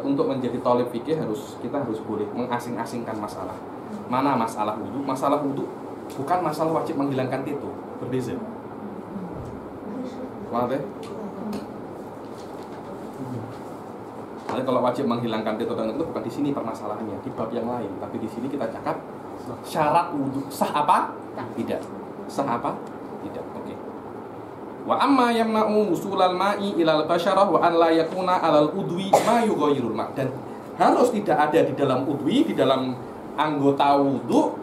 Untuk menjadi thalib fikih kita harus boleh mengasing-asingkan masalah. Mana masalah wudu? Masalah wudu bukan masalah wajib menghilangkan teto, berbeza. Paham ya? Jadi kalau wajib menghilangkan teto dan itu bukan di sini permasalahannya, di bab yang lain. Tapi di sini kita cakap syarat wudu sah apa? Tidak. Sah apa? Tidak. Oke. Wa amma yamna'u wusulal ma'i ilal basyarah wa an la yakuna 'alal udwi ma yughayyirul ma'. Dan harus tidak ada di dalam udwi, di dalam anggota wudu,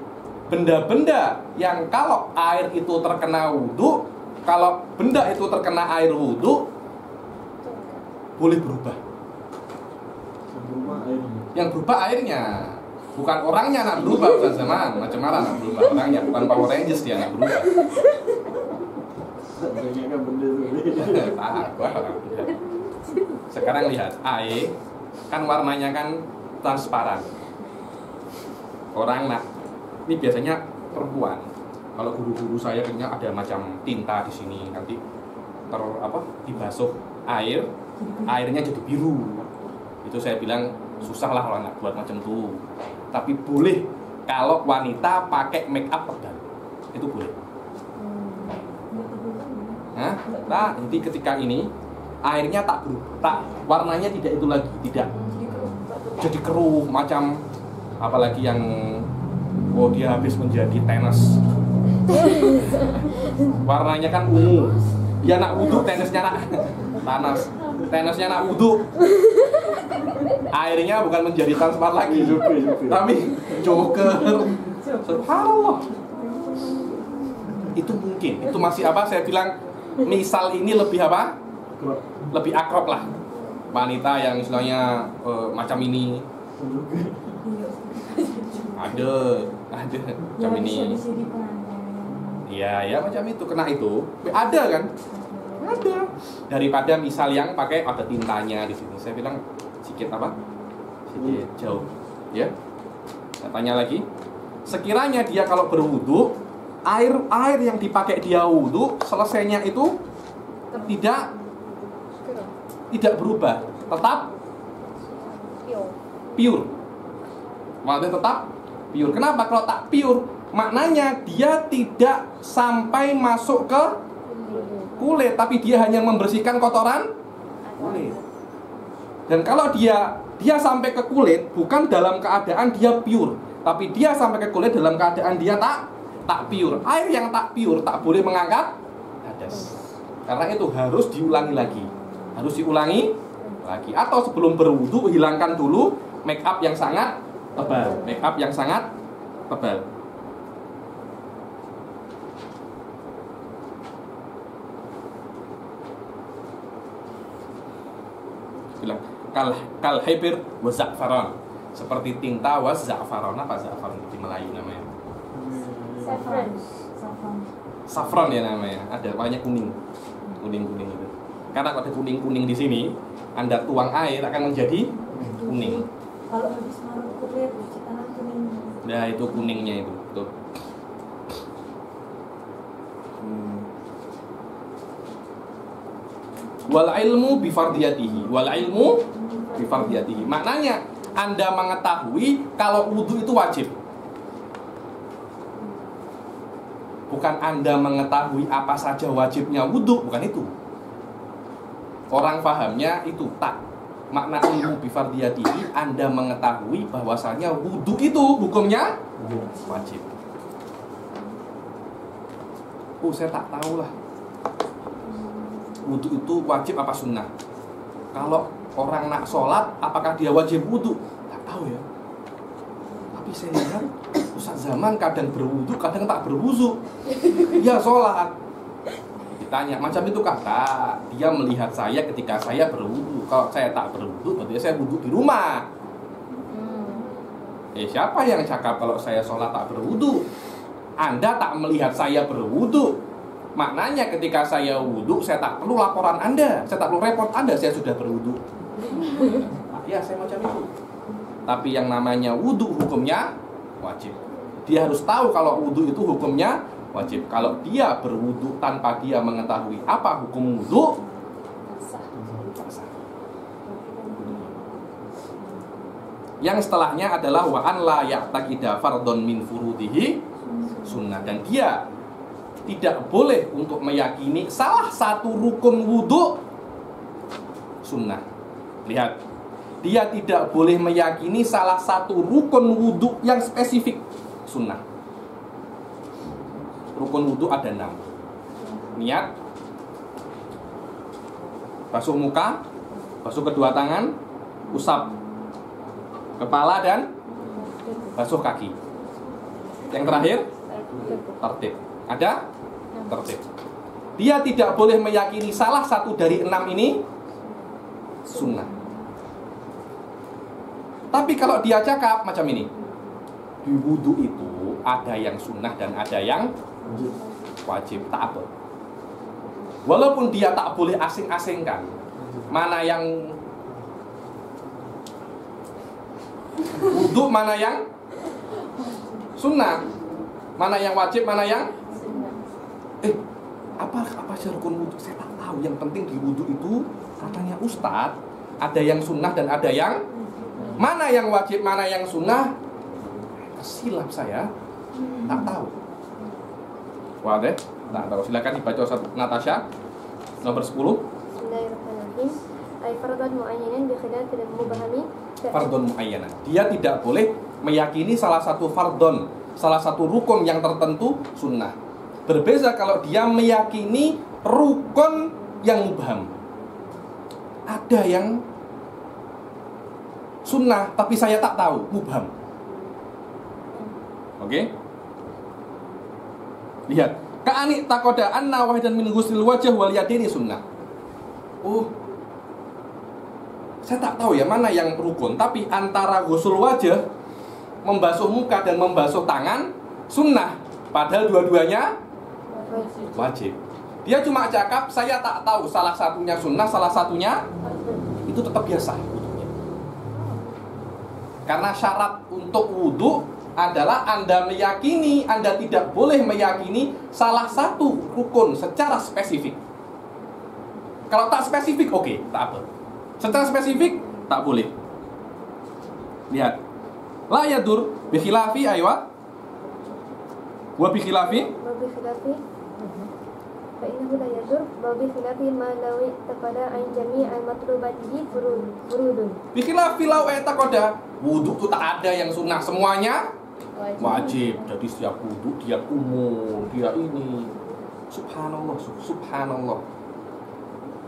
benda-benda yang kalau air itu terkena wudu, kalau benda itu terkena air wudu boleh berubah. Yang berubah airnya, bukan orangnya nak berubah. Ustaz Zaman macam mana nak berubah orangnya, bukan Power Rangers dia nak berubah. Sekarang lihat air kan warnanya kan transparan. Orang nak, ini biasanya perempuan. Kalau guru-guru saya kayaknya ada macam tinta di sini, nanti dibasuh air, airnya jadi biru. Itu saya bilang susah lah kalau nak buat macam itu. Tapi boleh kalau wanita pakai make up tebal, itu boleh. Nah, nanti ketika ini airnya tak warnanya tidak itu lagi, tidak jadi keruh macam apalagi yang dia habis menjadi tenis. Warnanya kan ungu. Dia nak wudhu, tenisnya nak panas. Tenisnya nak wudhu, airnya bukan menjadi transparan lagi, tapi joker. Subhanallah. Itu mungkin, itu masih saya bilang misal ini lebih lebih akrab lah. Wanita yang istilahnya macam ini ada macam ini. Iya macam itu, kena itu ada kan, ada. Daripada misal yang pakai ada tintanya di sini, saya bilang sedikit sedikit jauh ya. Saya tanya lagi, sekiranya dia kalau berwudu, air yang dipakai dia wudu selesainya itu tidak berubah, tetap pure. Maksudnya tetap pure. Kenapa? Kalau tak pure, maknanya dia tidak sampai masuk ke kulit, tapi dia hanya membersihkan kotoran kulit. Dan kalau dia sampai ke kulit, bukan dalam keadaan dia pure, tapi dia sampai ke kulit dalam keadaan dia tak pure. Air yang tak pure tak boleh mengangkat hadas. Karena itu harus diulangi lagi. Harus diulangi lagi. Atau sebelum berwudu hilangkan dulu make up yang sangat tebal. Make up yang sangat tebal. Bilang kal hibir wa za'faran. Seperti tinta wa za'faran. Apa za'faran di Melayu namanya? Saffron ya namanya. Ada warnanya kuning itu. Karena kalau ada kuning di sini, Anda tuang air akan menjadi kuning. Kalau habis marut kulit, tanah kuning. Nah itu kuningnya itu. Tuh. Wal ilmu bifardiyatihi. Maknanya Anda mengetahui kalau wudu itu wajib. Bukan Anda mengetahui apa saja wajibnya wudu, bukan itu. Orang pahamnya itu tak. Makna ilmu bifardiyatihi, Anda mengetahui bahwasanya wudu itu hukumnya wajib. Saya tak tahu lah. Wudu itu wajib apa sunnah? Kalau orang nak sholat, apakah dia wajib wudu? Tak tahu ya. Tapi saya lihat Ustaz Zaman kadang berwudu, kadang tak berwudu. Ya sholat. Ditanya macam itu kata, dia melihat saya ketika saya berwudu. Kalau saya tak berwudu, berarti saya wudu di rumah. Siapa yang cakap kalau saya sholat tak berwudu? Anda tak melihat saya berwudu. Maknanya ketika saya wudu, saya tak perlu laporan Anda, saya tak perlu report Anda, saya sudah berwudu. Ya saya macam itu. Tapi yang namanya wudu hukumnya wajib. Dia harus tahu kalau wudu itu hukumnya wajib. Kalau dia berwudu tanpa dia mengetahui apa hukum wudu, sah. Yang setelahnya adalah wa an la ya'taqida fardhon min furudihi sunnah, dan dia tidak boleh untuk meyakini salah satu rukun wudhu sunnah. Lihat, dia tidak boleh meyakini salah satu rukun wudhu yang spesifik sunnah. Rukun wudhu ada 6. Niat, basuh muka, basuh kedua tangan, usap kepala, dan basuh kaki. Yang terakhir, tertib. Ada? Tertib. Dia tidak boleh meyakini salah satu dari 6 ini sunnah. Tapi kalau dia cakap macam ini, di wudhu itu ada yang sunnah dan ada yang wajib, tak apa. Walaupun dia tak boleh asing-asingkan mana yang wudhu, mana yang sunnah, mana yang wajib, mana yang apa sih rukun wudhu? Saya tak tahu. Yang penting di wudhu itu katanya Ustadz ada yang sunnah dan ada yang mana yang wajib, mana yang sunnah. Silap saya, tak tahu. Wah deh, tak tahu. Silakan dibaca Ustaz Natasha nomor 10. Bismillahirrahmanirrahim. Ay fardhan muayyanan bi khilafil mubhami. Fardhon muayyanan. Dia tidak boleh meyakini salah satu fardhon, salah satu rukun yang tertentu sunnah. Berbeda kalau dia meyakini rukun yang mubham. Ada yang sunnah tapi saya tak tahu, mubham. Oke? Lihat, ka'ani takoda anna wahidan min ghusl wajh wal yadaini sunnah. Oh, saya tak tahu ya mana yang rukun, tapi antara ghusl wajh, membasuh muka dan membasuh tangan sunnah, padahal dua-duanya wajib. Dia cuma cakap saya tak tahu salah satunya sunnah, salah satunya itu tetap biasa. Karena syarat untuk wudhu adalah Anda meyakini, Anda tidak boleh meyakini salah satu rukun secara spesifik. Kalau tak spesifik, oke, tak apa. Secara spesifik, tak boleh. Lihat, la yadur bi khilafi aywa wa bi khilafi fa innahu la yadur wa bi khilafi ma law taqada an jami'al matlubatihi furudun. Bi khilafi law taqada, wudu itu tak ada yang sunnah, semuanya wajib. Jadi setiap wudu dia kumur, dia ini. Subhanallah, subhanallah.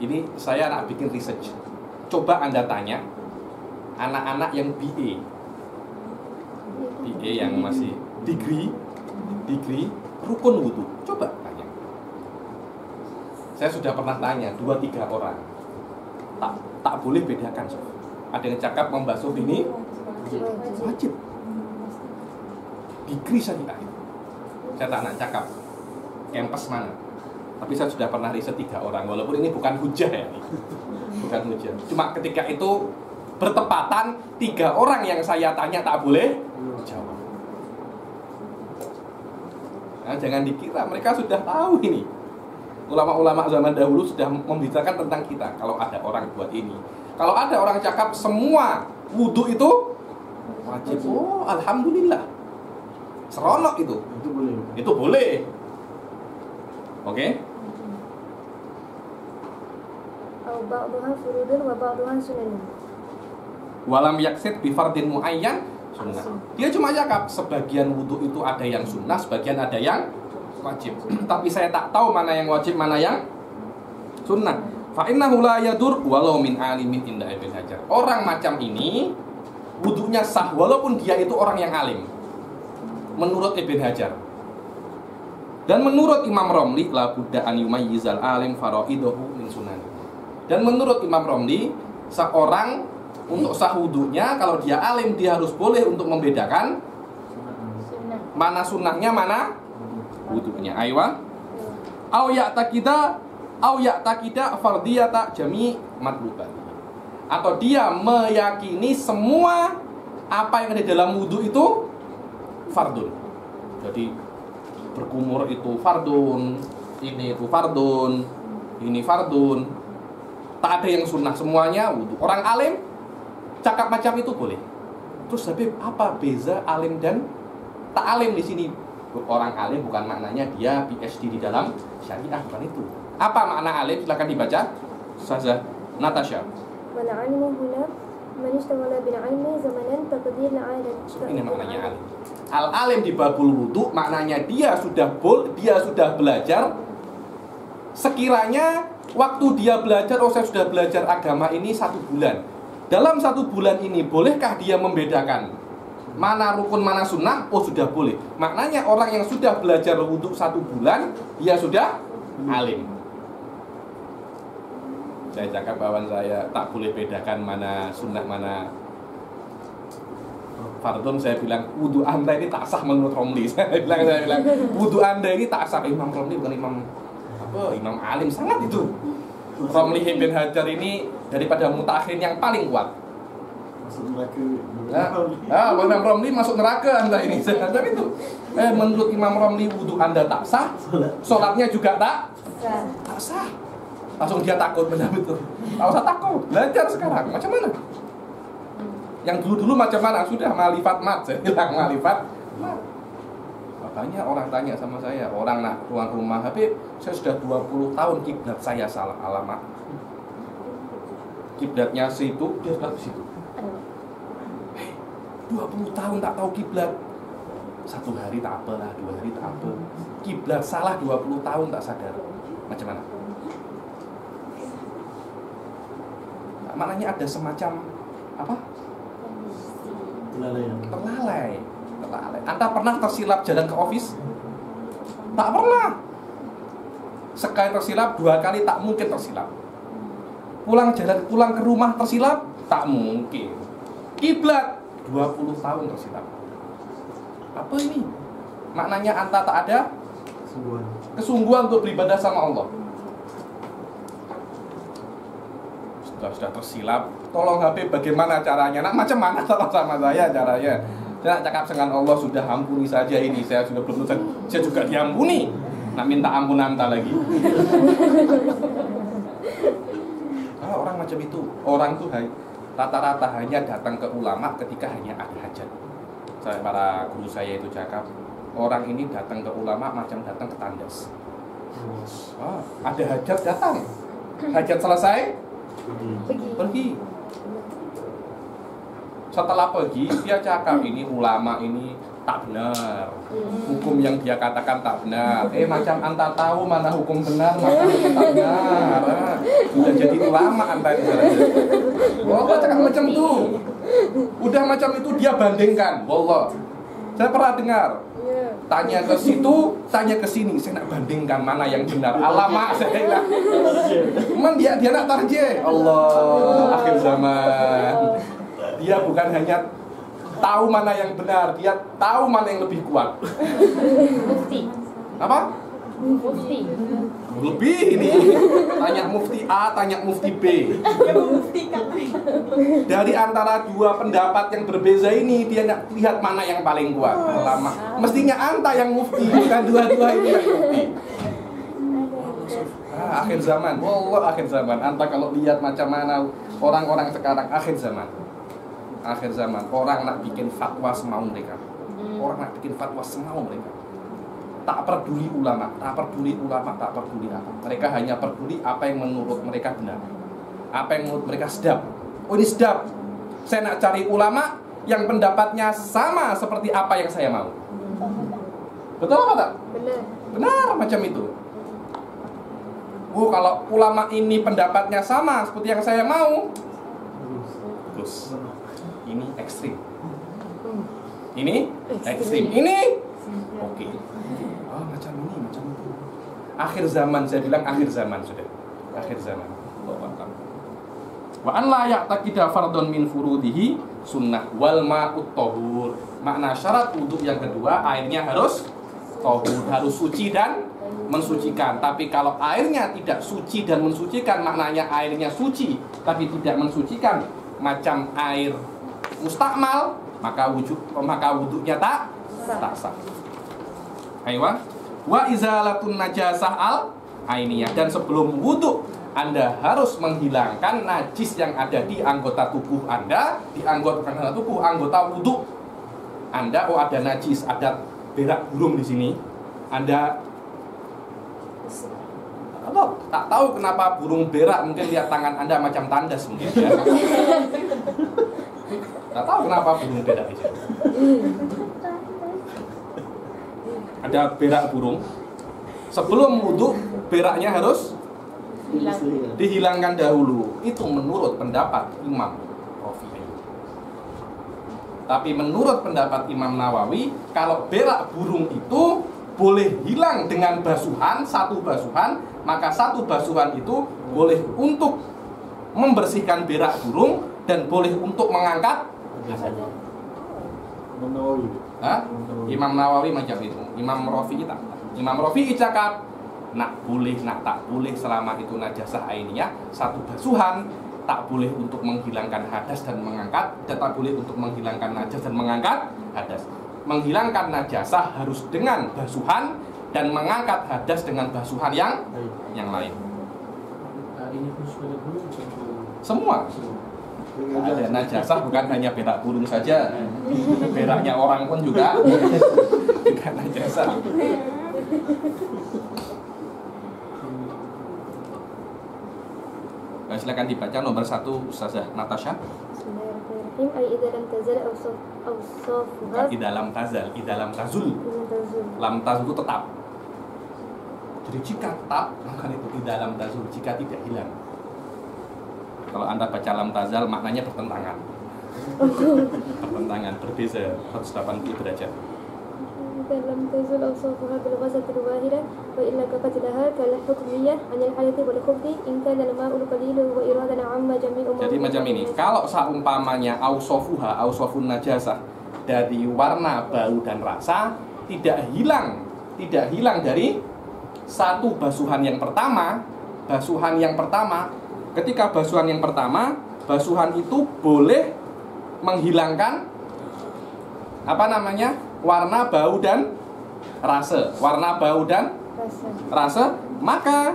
Ini saya nak bikin research. Coba Anda tanya anak-anak yang BA yang masih degree rukun wudu. Coba tanya. Saya sudah pernah tanya 2-3 orang. Tak boleh bedakan. Ada yang cakap membasuh ini wajib. Degree syariah. Saya tak nak cakap kampus mana. Tapi saya sudah pernah riset 3 orang. Walaupun ini bukan hujah ya, bukan hujah. Cuma ketika itu bertepatan 3 orang yang saya tanya tak boleh jawab. Nah, jangan dikira mereka sudah tahu ini. Ulama-ulama zaman dahulu sudah membicarakan tentang kita. Kalau ada orang buat ini, kalau ada orang cakap semua wudhu itu wajib, oh alhamdulillah, seronok itu. Itu boleh. Oke? Au ba'daha furudun wa ba'daha sunan. Walam yaksid bi fardin muayyan sunnah. Dia cuma cakap sebagian wudhu itu ada yang sunnah, sebagian ada yang wajib. Tapi saya tak tahu mana yang wajib, mana yang sunnah. Fa innahu la yadur walau min alimin inda Ibnu Hajar. Orang macam ini wudhunya sah walaupun dia itu orang yang alim. Menurut Ibnu Hajar. Dan menurut Imam Romli la budda an yumayyizal alim faraidahu min sunan. Dan menurut Imam Romli, seorang untuk sah wudhunya kalau dia alim dia harus boleh untuk membedakan mana sunnahnya, mana wudhunya. Aywa. Au ya'taqida fardiyata jami' matlubat. Atau dia meyakini semua apa yang ada dalam wudhu itu fardun. Jadi berkumur itu fardun, ini itu fardun, ini fardun. Tak ada yang sunnah, semuanya wudhu. Orang alim cakap macam itu boleh. Terus Habib, apa beza alim dan tak alim di sini? Orang alim bukan maknanya dia PhD di dalam syariah, bukan itu. Apa makna alim? Silakan dibaca. Ustazah Natasha. Wal 'alimu huna man ishtaghala bil 'ilmi zamanan taqdir al-'alam. Ini maknanya alim. Al-alim di babul wudu maknanya dia sudah belajar. Sekiranya waktu dia belajar, saya sudah belajar agama ini 1 bulan. Dalam 1 bulan ini bolehkah dia membedakan mana rukun, mana sunnah? Oh, sudah boleh. Maknanya orang yang sudah belajar wudu 1 bulan, dia sudah alim. Saya cakap kawan saya, tak boleh bedakan mana sunnah, mana fardun. Saya bilang, wudu Anda ini tak sah menurut Romli. Saya bilang, wudu Anda ini tak sah. Imam Romli bukan imam alim sangat itu. Romli Ibn Hajar ini daripada mutakhirin yang paling kuat. Masuk neraka. Imam Romli masuk neraka Anda ini. Saya kata itu. Menurut Imam Romli, wudu Anda tak sah, sholatnya juga tak sah. Langsung dia takut menyambut itu. Tak usah takut, belajar sekarang. Macam mana? Yang dulu macam mana? Sudah malifat mat. Saya bilang malifat mat. Makanya orang tanya sama saya, orang nak tuan rumah, Habib, saya sudah 20 tahun kiblat saya salah alamat. Kiblatnya situ, dia sudah ke situ. 20 tahun tak tahu kiblat. 1 hari tak apa lah, 2 hari tak apa. Kiblat salah 20 tahun tak sadar. Macam mana? Maknanya ada semacam apa? Terlalai. Anda pernah tersilap jalan ke office? Tak pernah. Sekali tersilap, 2 kali tak mungkin tersilap. Pulang ke rumah tersilap? Tak mungkin. Kiblat 20 tahun tersilap. Apa ini? Maknanya anta tak ada kesungguhan untuk beribadah sama Allah. Sudah tersilap, tolong Habib bagaimana caranya? Nak macam mana tolong sama saya caranya? Saya nak cakap dengan Allah, sudah ampuni saja ini. Saya sudah belum selesai, saya juga diampuni. Nak minta ampun anta lagi. Kalau orang macam itu, orang tuh rata-rata hanya datang ke ulama ketika hanya ada hajat. Para guru saya itu cakap, orang ini datang ke ulama macam datang ke tandas. Ada hajat datang, hajat selesai, pergi. Setelah pergi, dia cakap ini ulama ini tak benar. Hukum yang dia katakan tak benar. Macam anta tahu mana hukum benar, mana hukum tak benar. Sudah jadi ulama anta itu. Wallah cakap macam itu. Udah macam itu dia bandingkan. Wallah. Saya pernah dengar. Tanya ke situ, tanya ke sini. Saya nak bandingkan mana yang benar. Alamak saya bilang. Cuman dia nak tarjih. Allah, akhir zaman. Dia bukan hanya tahu mana yang benar, dia tahu mana yang lebih kuat. Mufti. Apa? Mufti. Lebih ini. Tanya mufti A, tanya mufti B. Dari antara 2 pendapat yang berbeza ini, dia nak lihat mana yang paling kuat. Lama. Mestinya anta yang mufti, bukan dua-dua ini yang mufti. Akhir zaman. Wallah akhir zaman. Anta kalau lihat macam mana orang-orang sekarang akhir zaman. Akhir zaman, orang nak bikin fatwa semau mereka. Orang nak bikin fatwa semau mereka. Tak peduli ulama, tak peduli apa. Mereka hanya peduli apa yang menurut mereka benar. Apa yang menurut mereka sedap. Oh ini sedap. Saya nak cari ulama yang pendapatnya sama seperti apa yang saya mau. Betul apa tak? Benar. Benar macam itu. Kalau ulama ini pendapatnya sama seperti yang saya mau, bagus. Ini ekstrim. Ini ekstrim. Ini oke. Macam ini, macam itu. Akhir zaman, saya bilang akhir zaman sudah. Akhir zaman. Wa an la ya'taqida fardun min furudihi sunnah wal ma'ut tahur. Makna syarat untuk yang kedua, airnya harus tahur, harus suci dan mensucikan. Tapi kalau airnya tidak suci dan mensucikan, maknanya airnya suci tapi tidak mensucikan, macam air mustakmal, maka wudunya tak sah. Aywa. Wa izalatun najasah al ainiyah, dan sebelum wudu Anda harus menghilangkan najis yang ada di anggota tubuh Anda, di anggota tubuh, anggota wudhu Anda. Oh, ada najis, ada berak burung di sini. Anda tak tahu kenapa burung berak, mungkin lihat tangan Anda macam tandas mungkin ya. Tak tahu kenapa burung berak di sini. Ada berak burung. Sebelum wudhu, beraknya harus dihilangkan dahulu. Itu menurut pendapat Imam Rafi'i. Tapi menurut pendapat Imam Nawawi, kalau berak burung itu boleh hilang dengan basuhan, satu basuhan, maka satu basuhan itu boleh untuk membersihkan berak burung dan boleh untuk mengangkat. Imam Nawawi macam itu. Imam Rafi'i tak. Imam Rafi'i cakap nak boleh, nak tak boleh selama itu najasah ainiyah, satu basuhan, tak boleh untuk menghilangkan hadas dan mengangkat, dan tak boleh untuk menghilangkan najas dan mengangkat hadas. Menghilangkan najasah harus dengan basuhan dan mengangkat hadas dengan basuhan yang lain. Semua. Ada najasah bukan hanya berak burung saja, beraknya orang pun juga najasah. Nah, silakan dibaca nomor 1 Ustazah Natasha. Bismillahirrahmanirrahim. Ai idza lam tazal awsafuha. Di dalam tazal, di dalam tazul. Lam tazul itu tetap. Jadi jika tetap, maka itu di dalam tazul, jika tidak hilang. Kalau Anda baca lam tazal, maknanya bertentangan. Bertentangan, berbeza 180 derajat. Dalam tazul awsafuha bil ghazatil wahidah wa illa kafatilaha kal hukmiyah anil hadathi wal khubthi in kana al ma'ul qalil wa iradan amma jami'u. Jadi macam ini, kalau seumpamanya awsafuha, awsafun najasah, dari warna, bau dan rasa tidak hilang dari satu basuhan yang pertama. Ketika basuhan yang pertama, basuhan itu boleh menghilangkan warna, bau dan rasa. Warna, bau dan rasa. Maka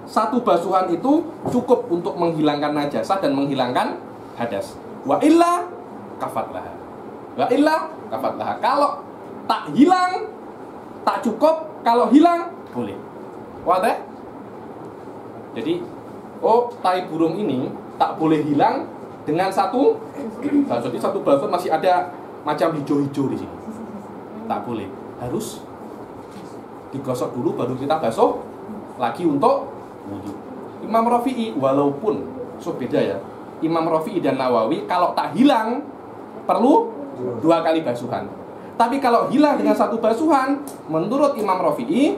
satu basuhan itu cukup untuk menghilangkan najasah dan menghilangkan hadas. Wa illa kafatlaha. Kalau tak hilang, tak cukup. Kalau hilang, boleh. Wadah? Jadi, tai burung ini tak boleh hilang dengan satu basuh. Jadi satu basuh masih ada macam hijau-hijau di sini. Tak boleh. Harus digosok dulu baru kita basuh lagi untuk wudhu. Imam Rafi'i walaupun beda ya. Imam Rafi'i dan Nawawi kalau tak hilang perlu 2 kali basuhan. Tapi kalau hilang dengan satu basuhan, menurut Imam Rafi'i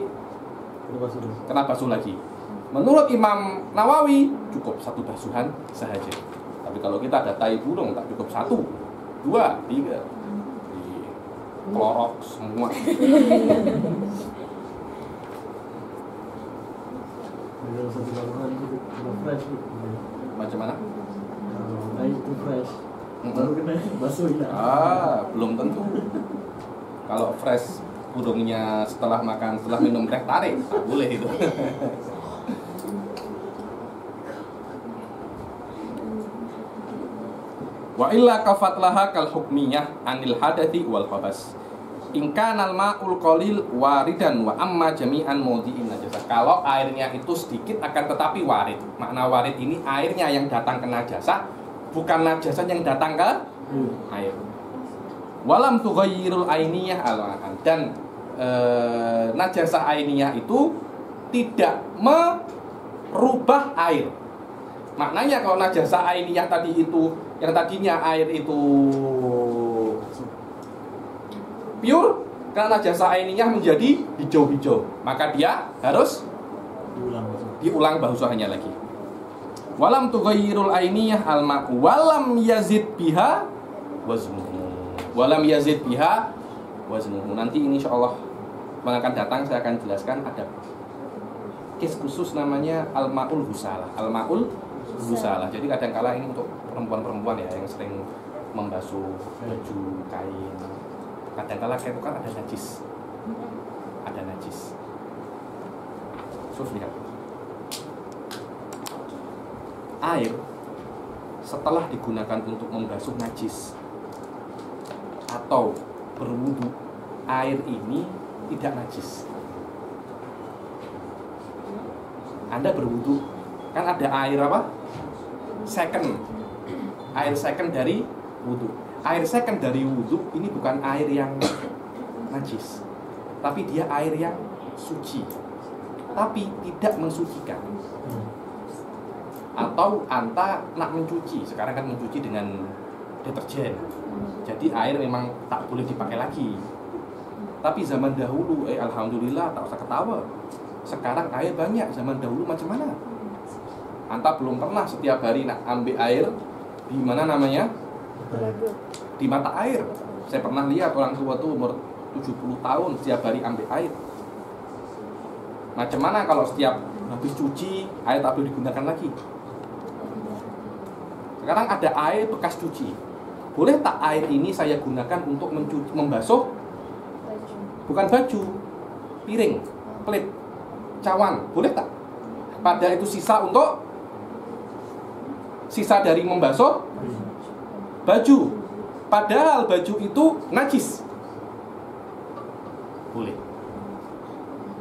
kena basuh lagi. Menurut Imam Nawawi cukup satu basuhan sahaja. Tapi kalau kita ada tai burung tak cukup 1, 2, 3, klorok semua. Macam mana? Itu fresh. Baru kena basuh hilang. Belum tentu. Kalau fresh burungnya setelah makan, setelah minum teh tarik, tak boleh itu. Wa illa kafatlaha kal hukmiyah anil hadathi wal khabas. In kana al ma'ul qalil waridan wa amma jami'an mawdi'in najasah. Kalau airnya itu sedikit akan tetapi warid. Makna warid ini airnya yang datang ke najasah, bukan najasah yang datang ke air. Walam tughayyirul ainiyah al-ma'an. Dan najasah ainiyah itu tidak merubah air. Maknanya kalau najasah ainiyah tadi itu, yang tadinya air itu pure, karena najasah ainiyah menjadi hijau-hijau, maka dia harus diulang basuhannya lagi. Walam tughayyirul ainiyah al-ma'u walam yazid biha waznuhu. Walam yazid biha waznuhu. Nanti ini insyaallah yang akan datang saya akan jelaskan ada case khusus namanya al-ma'ul husalah. Al-ma'ul husalah. Jadi kadang-kala ini untuk perempuan-perempuan ya yang sering membasuh baju, kain. Kadang-kala kayak itu kan ada najis. Ada najis. Lihat. air setelah digunakan untuk membasuh najis atau berwudu, air ini tidak najis. Anda berwudu, kan ada air apa? Second. Air second dari wudu. Air second dari wudu ini bukan air yang najis, tapi dia air yang suci, tapi tidak mensucikan. Atau anta nak mencuci, sekarang kan mencuci dengan deterjen, jadi air memang tak boleh dipakai lagi. Tapi zaman dahulu, alhamdulillah, tak usah ketawa, sekarang air banyak. Zaman dahulu macam mana? Anta belum pernah setiap hari nak ambil air di mana namanya? Di mata air. Saya pernah lihat orang tua tuh umur 70 tahun setiap hari ambil air. Macam mana kalau setiap habis cuci air tak boleh digunakan lagi? Sekarang ada air bekas cuci. Boleh tak air ini saya gunakan untuk membasuh? Bukan baju, piring, pelit, cawan, boleh tak? Pada itu sisa dari membasuh baju. Padahal baju itu najis. Boleh.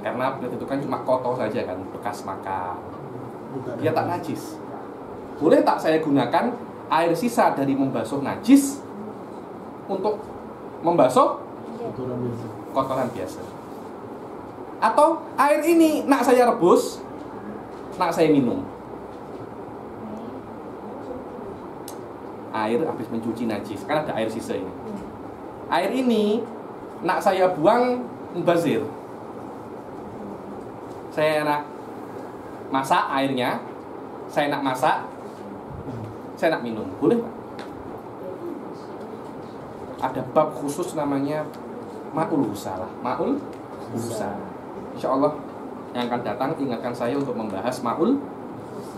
Karena pelit itu kan cuma kotor saja kan, bekas makan. Dia tak najis. Boleh tak saya gunakan air sisa dari membasuh najis untuk membasuh kotoran biasa? Atau air ini nak saya rebus, nak saya minum. Air habis mencuci najis, kan ada air sisa ini. Air ini nak saya buang mubazir. Saya nak masak airnya, saya nak masak, saya nak minum, boleh Pak? Ada bab khusus namanya Ma'ul Husalah. Ma'ul Husalah. Insya Allah yang akan datang ingatkan saya untuk membahas Ma'ul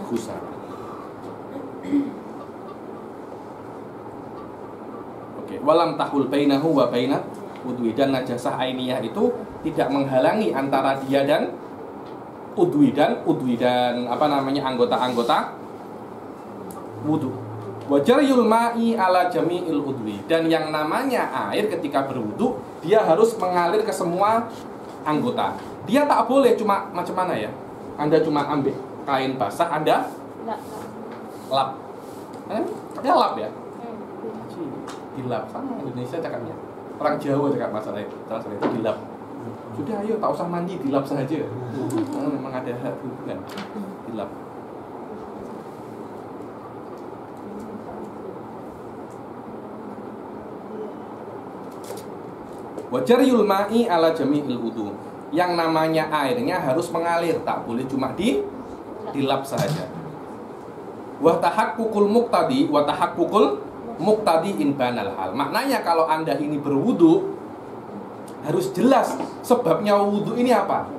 Husalah. Oke, walam tahul bainahu wa bainat udwi, dan najasah ainiyah itu tidak menghalangi antara dia dan udwi dan anggota-anggota wudu. Wajariyul ma'i ala jami'il udwi, dan yang namanya air ketika berwudu dia harus mengalir ke semua anggota. Dia tak boleh cuma macam mana ya? Anda cuma ambil kain basah, Anda lap. Dia lap ya? Dilap. Sama Indonesia cakapnya. Orang Jawa cakap masalah itu dilap. Sudah ayo, tak usah mandi, dilap saja. Memang ada hubungan. Dilap. Wajariyul ma'i ala jami'il wudu, yang namanya airnya harus mengalir, tak boleh cuma dilap saja. Wa tahaqqul muqtadi in banal hal. Maknanya kalau Anda ini berwudu harus jelas sebabnya wudu ini apa.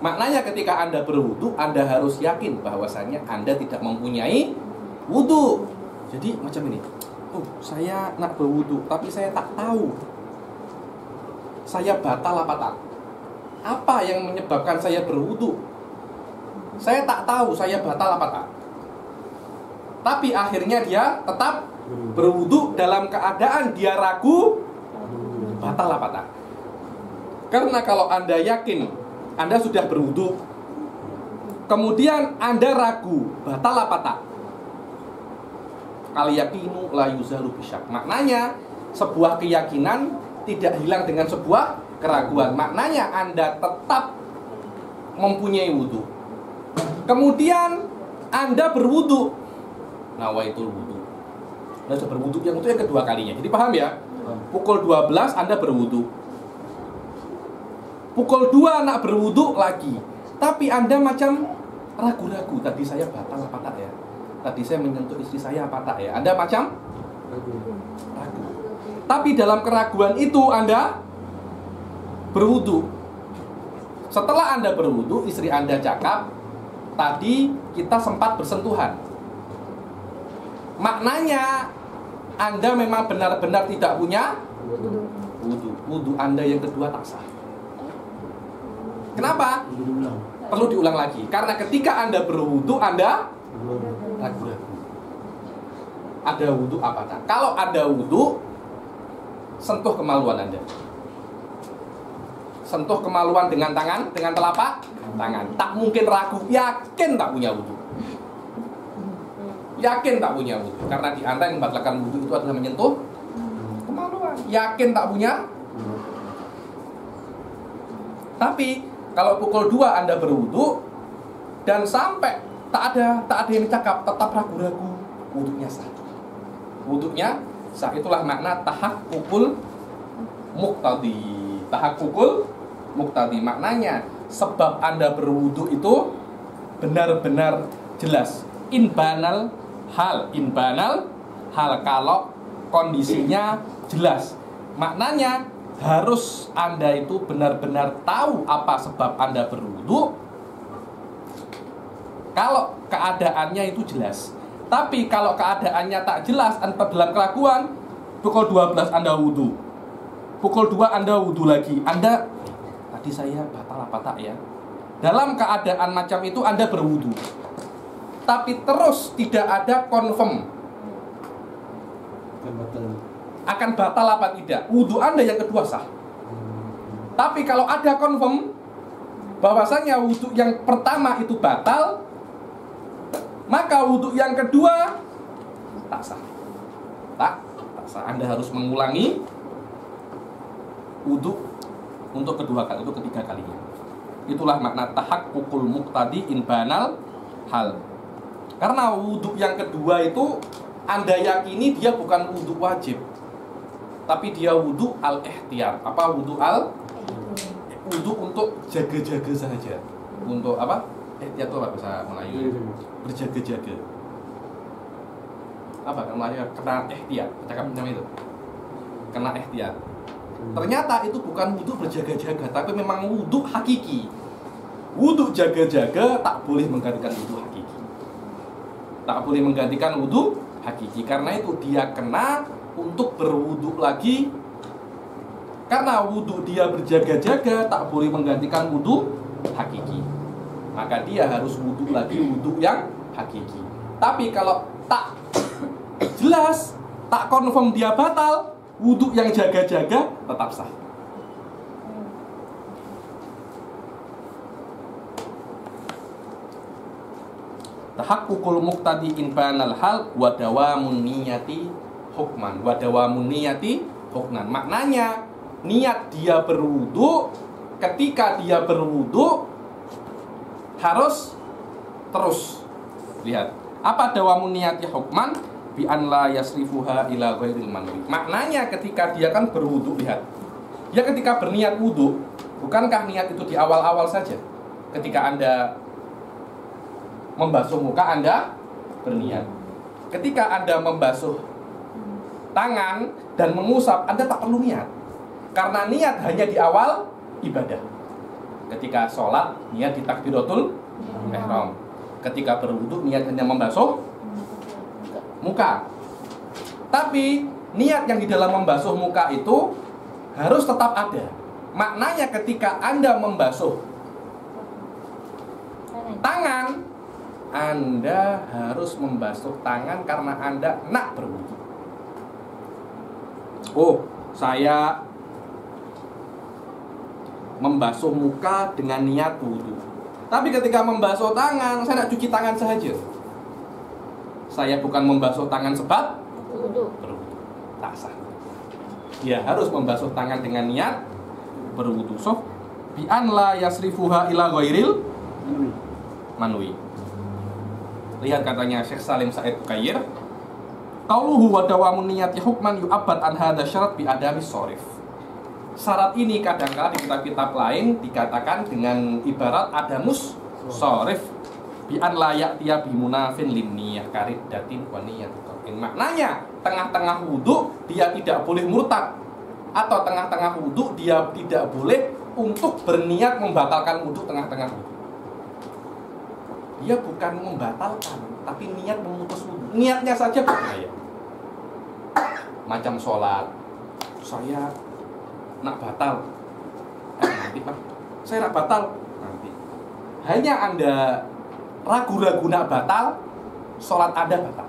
Maknanya ketika Anda berwudu, Anda harus yakin bahwasanya Anda tidak mempunyai wudu. Jadi macam ini. Oh, saya nak berwudu tapi saya tak tahu saya batal apa tak. Apa yang menyebabkan saya berwudu? Saya tak tahu saya batal apa tak. Tapi akhirnya dia tetap berwudu dalam keadaan dia ragu batal apa tak. Karena kalau Anda yakin Anda sudah berwudu, kemudian Anda ragu batal apa tak, al yaqinu la yuzalu bisyak. Maknanya sebuah keyakinan tidak hilang dengan sebuah keraguan. Maknanya Anda tetap mempunyai wudu. Kemudian Anda berwudu, nawaitul wudu. Anda sudah berwudu yang itu yang kedua kalinya. Jadi paham ya? Pukul 12 Anda berwudu. Pukul 2 nak berwudu lagi. Tapi Anda macam ragu-ragu, tadi saya batal apa tak ya? Tadi saya menyentuh istri saya apa tak ya? Anda macam ragu. Tapi dalam keraguan itu Anda berwudu. Setelah Anda berwudu, istri Anda cakap, tadi kita sempat bersentuhan. Maknanya Anda memang benar-benar tidak punya wudu. Wudu Anda yang kedua tak sah. Kenapa? Perlu diulang lagi. Karena ketika Anda berwudu, Anda ragu-ragu. Ada wudhu apa tak? Kalau ada wudhu, sentuh kemaluan Anda. Sentuh kemaluan dengan tangan, dengan telapak tangan. Tak mungkin ragu, yakin tak punya wudhu. Yakin tak punya wudhu. Karena di antara yang membatalkan wudhu itu adalah menyentuh kemaluan. Yakin tak punya. Tapi kalau pukul 2 Anda berwudhu dan sampai tak ada yang cakap, tetap ragu-ragu, wudhunya sah. Wudhunya sah. Itulah makna tahakkukul muqtadi. Tahakkukul muqtadi maknanya sebab Anda berwudhu itu benar-benar jelas. Inbanal hal kalau kondisinya jelas. Maknanya harus Anda itu benar-benar tahu apa sebab Anda berwudhu. Kalau keadaannya itu jelas. Tapi kalau keadaannya tak jelas, Anda dalam keraguan, pukul 12 Anda wudhu, pukul 2 Anda wudhu lagi, Anda, tadi saya batal apa tak ya? Dalam keadaan macam itu Anda berwudhu, tapi terus tidak ada confirm akan batal apa tidak, wudhu Anda yang kedua sah. Tapi kalau ada confirm bahwasanya wudhu yang pertama itu batal, maka wudhu yang kedua tak sah. Tak sah. Anda harus mengulangi wudhu untuk kedua kali, untuk ketiga kalinya. Itulah makna tahakkukul muqtadi inbanal hal. Karena wudhu yang kedua itu Anda yakini dia bukan wudhu wajib, tapi dia wudhu al-ihtiyar. Apa wudhu wudhu untuk jaga-jaga saja. Untuk apa? Ihtiyar itu apa bahasa Melayu? Berjaga-jaga. Apa kan Melayu? Kena ihtiyar. Cakap namanya itu. Kena ihtiyar. Ternyata itu bukan wudhu berjaga-jaga, tapi memang wudhu hakiki. Wudhu jaga-jaga tak boleh menggantikan wudhu hakiki. Tak boleh menggantikan wudhu hakiki. Karena itu dia kena untuk berwudhu lagi. Karena wudhu dia berjaga-jaga tak boleh menggantikan wudhu hakiki. Maka dia harus wudhu lagi, wudhu yang hakiki. Tapi kalau tak jelas, tak confirm dia batal, wudhu yang jaga-jaga tetap sah. Tahakkukul muqtadi inbanal hal wa dawamun niyati hukman. Wa dawamun niyati hukman. Maknanya niat dia berwudhu, ketika dia berwudhu harus terus. Lihat, apa dawamun niyati hukman? Bi an la yasrifuha ila ghairil manwi. Maknanya ketika dia kan berwudu, lihat. Dia ketika berniat wudu, bukankah niat itu di awal-awal saja? Ketika Anda membasuh muka Anda berniat. Ketika Anda membasuh tangan dan mengusap, Anda tak perlu niat. Karena niat hanya di awal ibadah. Ketika sholat, niat di takbiratul ihram. Ketika berwudu, niat hanya membasuh muka. Tapi niat yang di dalam membasuh muka itu harus tetap ada. Maknanya ketika Anda membasuh tangan, Anda harus membasuh tangan karena Anda nak berwudu. Oh, saya membasuh muka dengan niat wudu. Tapi ketika membasuh tangan, saya nak cuci tangan saja. Saya bukan membasuh tangan sebab berwudu. Tak sah. Dia harus membasuh tangan dengan niat berwudu. So, bi an la yasrifuha ila ghairil manwi. Lihat katanya Syekh Salim Said Bukair, qauluhu wa dawamun niyati hukman yu'abbad an hadha syarat bi adami sharif. Syarat ini kadang-kala di kitab-kitab lain dikatakan dengan ibarat adamus sharif bi an la ya'tiya bi munafin lin niyyah kariddatin wa niyyatun. Maknanya tengah-tengah wudu dia tidak boleh murtad, atau tengah-tengah wudu dia tidak boleh untuk berniat membatalkan wudu tengah-tengah wudu. Dia bukan membatalkan, tapi niat memutus wudu. Niatnya saja berbahaya. Macam sholat, saya nak batal, nanti Pak, saya nak batal nanti. Hanya Anda ragu-ragu nak batal, sholat Anda batal.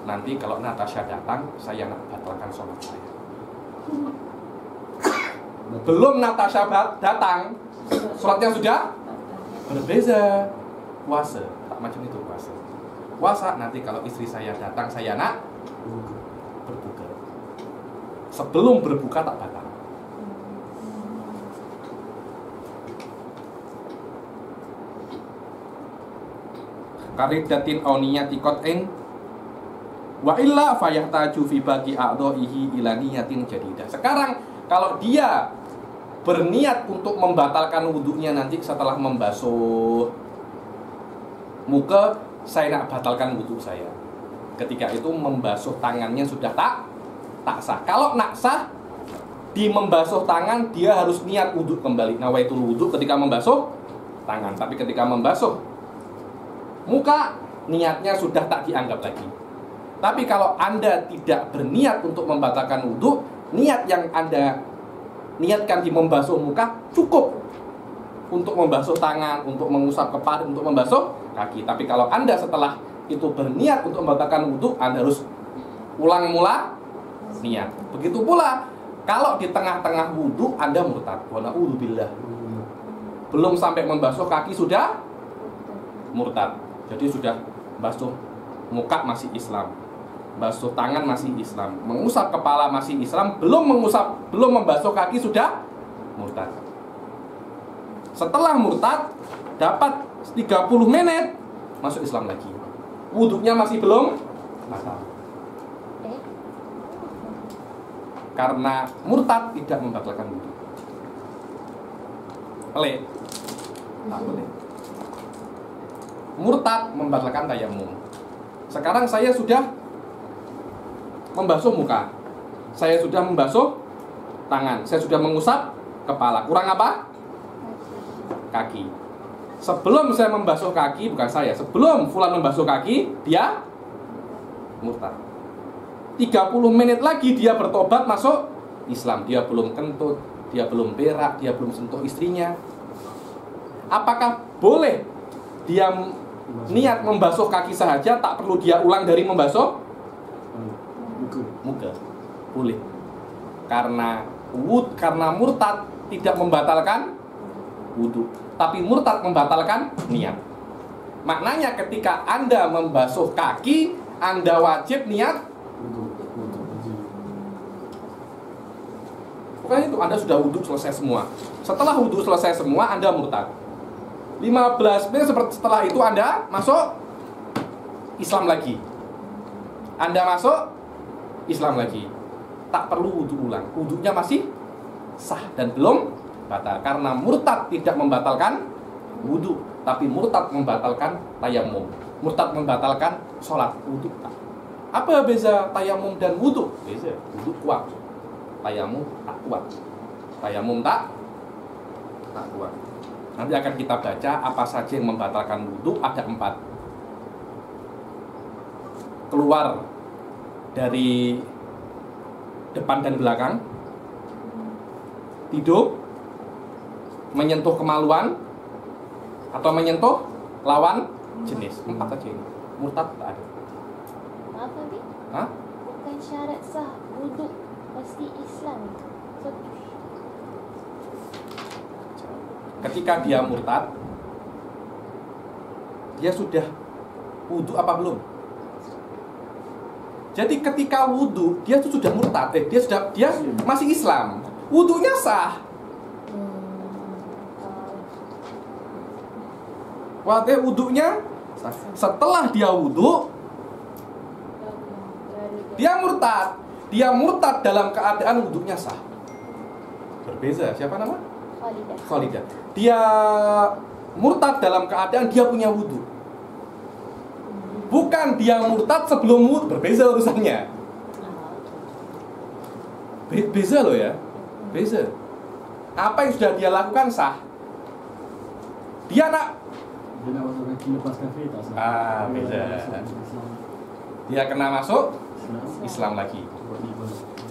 nanti kalau Natasha datang, saya nak batalkan sholat saya. Belum Natasha datang, sholatnya sudah berbeza. Puasa, tak macam itu puasa. Puasa nanti kalau istri saya datang, saya nak berbuka. Sebelum berbuka tak batal. Karidatin auniyati qat'in wa illa fayahtaju fi baqi a'dha'ihi ila niyatin jadidah. Sekarang kalau dia berniat untuk membatalkan wudunya nanti setelah membasuh muka, saya nak batalkan wudu saya. Ketika itu membasuh tangannya sudah tak sah. Kalau nak sah di membasuh tangan, dia harus niat wudu kembali. Nawaitul wudu ketika membasuh tangan. Tapi ketika membasuh muka, niatnya sudah tak dianggap lagi. Tapi kalau Anda tidak berniat untuk membatalkan wudu, niat yang Anda niatkan di membasuh muka cukup untuk membasuh tangan, untuk mengusap kepala, untuk membasuh kaki. Tapi kalau Anda setelah itu berniat untuk membatalkan wudu, Anda harus ulang mula niat. Begitu pula kalau di tengah-tengah wudu Anda murtad. Wa na'udzubillah. Belum sampai membasuh kaki sudah murtad. Jadi sudah basuh muka masih Islam, basuh tangan masih Islam, mengusap kepala masih Islam, belum membasuh kaki sudah murtad. Setelah murtad dapat 30 menit masuk Islam lagi. Wudunya masih belum batal. Karena murtad tidak membatalkan wudu. Tak boleh. Murtad membatalkan tayamum. Sekarang saya sudah membasuh muka, saya sudah membasuh tangan, saya sudah mengusap kepala. Kurang apa? Kaki. Sebelum saya membasuh kaki, bukan saya, sebelum fulan membasuh kaki, dia murtad. 30 menit lagi dia bertobat masuk Islam. Dia belum kentut, dia belum berak, dia belum sentuh istrinya. Apakah boleh dia niat membasuh kaki saja, tak perlu dia ulang dari membasuh muka? Boleh. Karena murtad tidak membatalkan wudu, tapi murtad membatalkan niat. Maknanya ketika Anda membasuh kaki, Anda wajib niat bukan itu, Anda sudah wudu selesai semua. Setelah wudu selesai semua, Anda murtad. 15 menit setelah itu Anda masuk Islam lagi. Anda masuk Islam lagi. Tak perlu wudu ulang. Wudunya masih sah dan belum batal. Karena murtad tidak membatalkan wudu, tapi murtad membatalkan tayamum. Murtad membatalkan sholat, wudu tak. Apa beza tayamum dan wudu? Beza. Wudu kuat, tayamum tak kuat. Tayamum tak kuat. Nanti akan kita baca apa saja yang membatalkan wudu. Ada 4. Keluar dari depan dan belakang, tidur, menyentuh kemaluan, atau menyentuh lawan jenis. 4 saja ini. Murtad tak ada. Maaf Nabi, Hah? bukan syarat sah wudu pasti Islam. Ketika dia murtad, dia sudah wudu apa belum? Jadi ketika wudu, dia tuh sudah murtad, dia masih Islam. Wudunya sah. Wadih wudunya sah. Setelah dia wudu, dia murtad. Dia murtad dalam keadaan wudunya sah. Berbeza. Siapa nama? Khalidah. Dia murtad dalam keadaan dia punya wudu. Bukan dia murtad sebelum wudu. Berbeza urusannya. Beza loh ya. Beza. Apa yang sudah dia lakukan sah. Dia nak masuk kaki lepas kafir tak sah. beza. Dia kena masuk Islam lagi.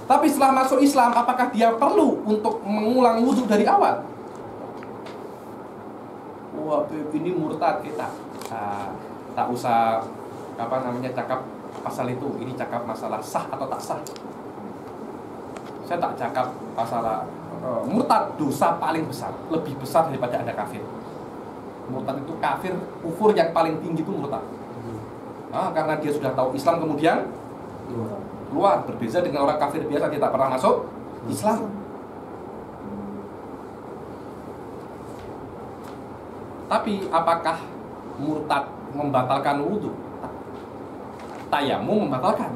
Tapi setelah masuk Islam, apakah dia perlu untuk mengulang wudu dari awal? Wah, ini murtad kita. Tak usah cakap pasal itu. Ini cakap masalah sah atau tak sah. Saya tak cakap masalah murtad dosa paling besar, lebih besar daripada Anda kafir. Murtad itu kafir, kufur yang paling tinggi itu murtad. Karena dia sudah tahu Islam kemudian keluar. Berbeda dengan orang kafir biasa, dia tak pernah masuk Islam. Tapi apakah murtad membatalkan wudhu? Tayamum membatalkan.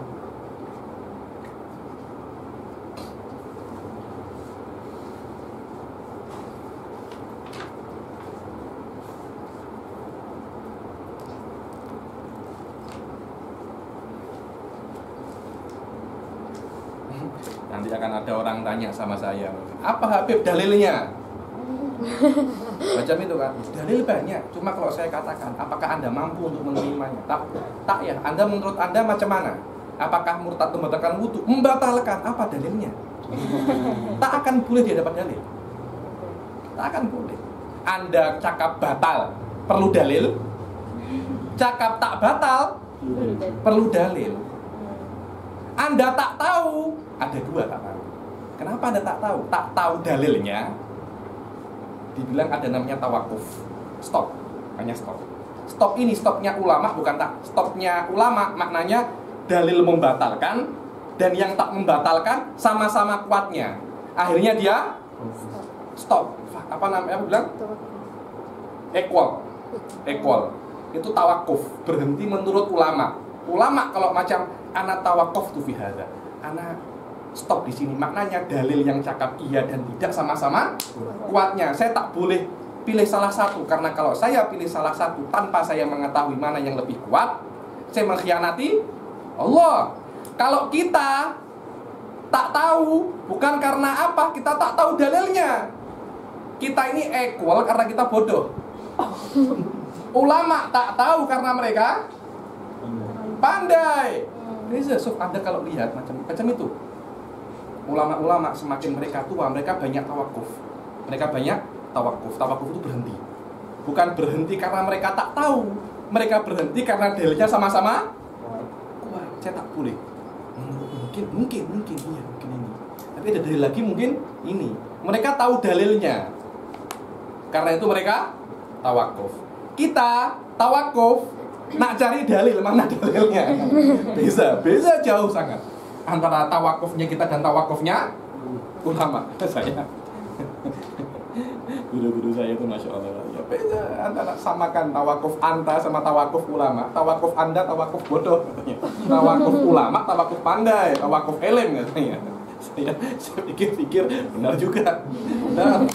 Nanti akan ada orang tanya sama saya, apa Habib dalilnya? Macam itu kan, dalil banyak. Cuma kalau saya katakan, apakah Anda mampu untuk menerimanya? Tak ya. Anda menurut Anda macam mana? Apakah murtad membatalkan wudhu? Membatalkan. Apa dalilnya? Tak akan boleh dia dapat dalil. Tak akan boleh. Anda cakap batal, perlu dalil. Cakap tak batal, perlu dalil. Anda tak tahu, ada dua tak tahu. Kenapa Anda tak tahu? Tak tahu dalilnya. Dibilang ada namanya tawakuf. Stop, hanya stop. Stop ini stopnya ulama, bukan tak. Stopnya ulama maknanya dalil membatalkan dan yang tak membatalkan sama-sama kuatnya. Akhirnya dia stop. Apa namanya? Aku bilang equal. Itu tawakuf, berhenti menurut ulama. Ulama kalau macam ana tawakuf tu fi hadza. Ana stop di sini. Maknanya dalil yang cakap iya dan tidak sama-sama kuatnya. Saya tak boleh pilih salah satu, karena kalau saya pilih salah satu tanpa saya mengetahui mana yang lebih kuat, saya mengkhianati Allah. Kalau kita tak tahu, bukan karena apa, kita tak tahu dalilnya. Kita ini equal karena kita bodoh. Ulama tak tahu karena mereka pandai. Ini Anda kalau lihat macam itu. Ulama-ulama semakin mereka tua, mereka banyak tawakuf. Tawakuf itu berhenti. Bukan berhenti karena mereka tak tahu. Mereka berhenti karena dalilnya sama-sama kuat. Saya tak boleh. Mungkin ini. Tapi ada dalil lagi mungkin ini. Mereka tahu dalilnya. Karena itu mereka tawakuf. Kita tawakuf, nak cari dalil, mana dalilnya? Beza jauh sangat antara tawakufnya kita dan tawakufnya ulama. Saya guru-guru saya itu masya Allah ya, beda antara samakan tawakuf anta sama tawakuf ulama. Tawakuf anda tawakuf bodoh katanya. Tawakuf ulama tawakuf pandai, tawakuf elem katanya. Saya pikir-pikir benar juga. Benar.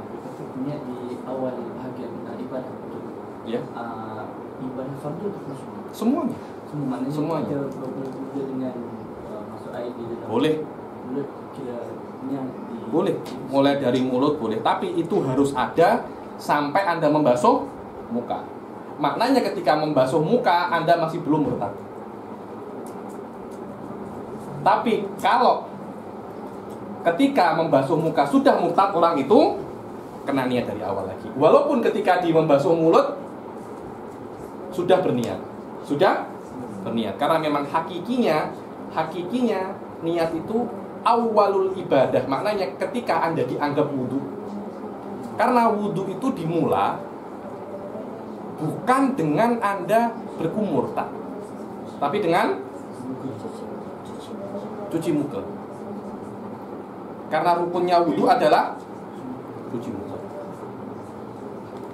Berikutnya di awal bahagian ibadah Ya. Ibadah fardu itu Semuanya. Semuanya. Dengan masuk air di dalam. Boleh. Boleh. Mulai dari mulut boleh, tapi itu harus ada sampai Anda membasuh muka. Maknanya ketika membasuh muka Anda masih belum murtad. Tapi kalau ketika membasuh muka sudah murtad, orang itu kena niat dari awal lagi. Walaupun ketika di membasuh mulut sudah berniat. Karena memang hakikinya niat itu awalul ibadah. Maknanya ketika Anda dianggap wudu. Karena wudu itu dimula bukan dengan Anda berkumur, tapi dengan cuci muka. Karena rukunnya wudu adalah cuci muka.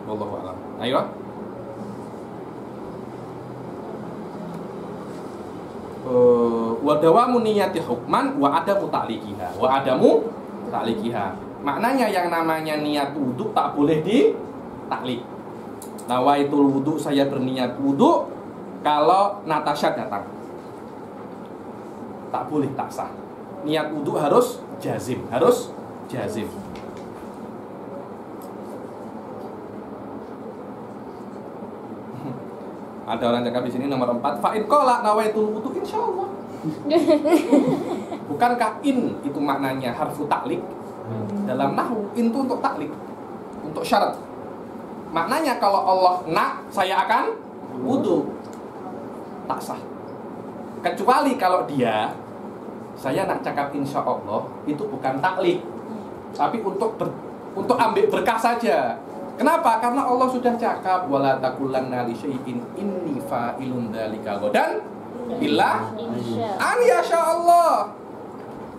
Wallahu a'lam. Ayo. Wa dawamu niyati hukman wa adamu ta'liqiha. Maknanya yang namanya niat wudu tak boleh ditaklik. Nawaitul wudu, saya berniat wudu kalau Natasha datang. Tak boleh, tak sah. Niat wudu harus jazim. Ada orang cakap di sini nomor 4, fa'in qala nawaitul wudu insyaallah. Bukankah in itu maknanya harfu taklik? Dalam nahwu in itu untuk taklik, untuk syarat. Maknanya kalau Allah nak, saya akan wudu. Tak sah. Kecuali kalau dia, saya nak cakap insya Allah, itu bukan taklid, tapi untuk ambil berkah saja. Kenapa? Karena Allah sudah cakap wala taqulanna li syai'in inni fa'ilun dzalika ghadan illa an yasha Allah.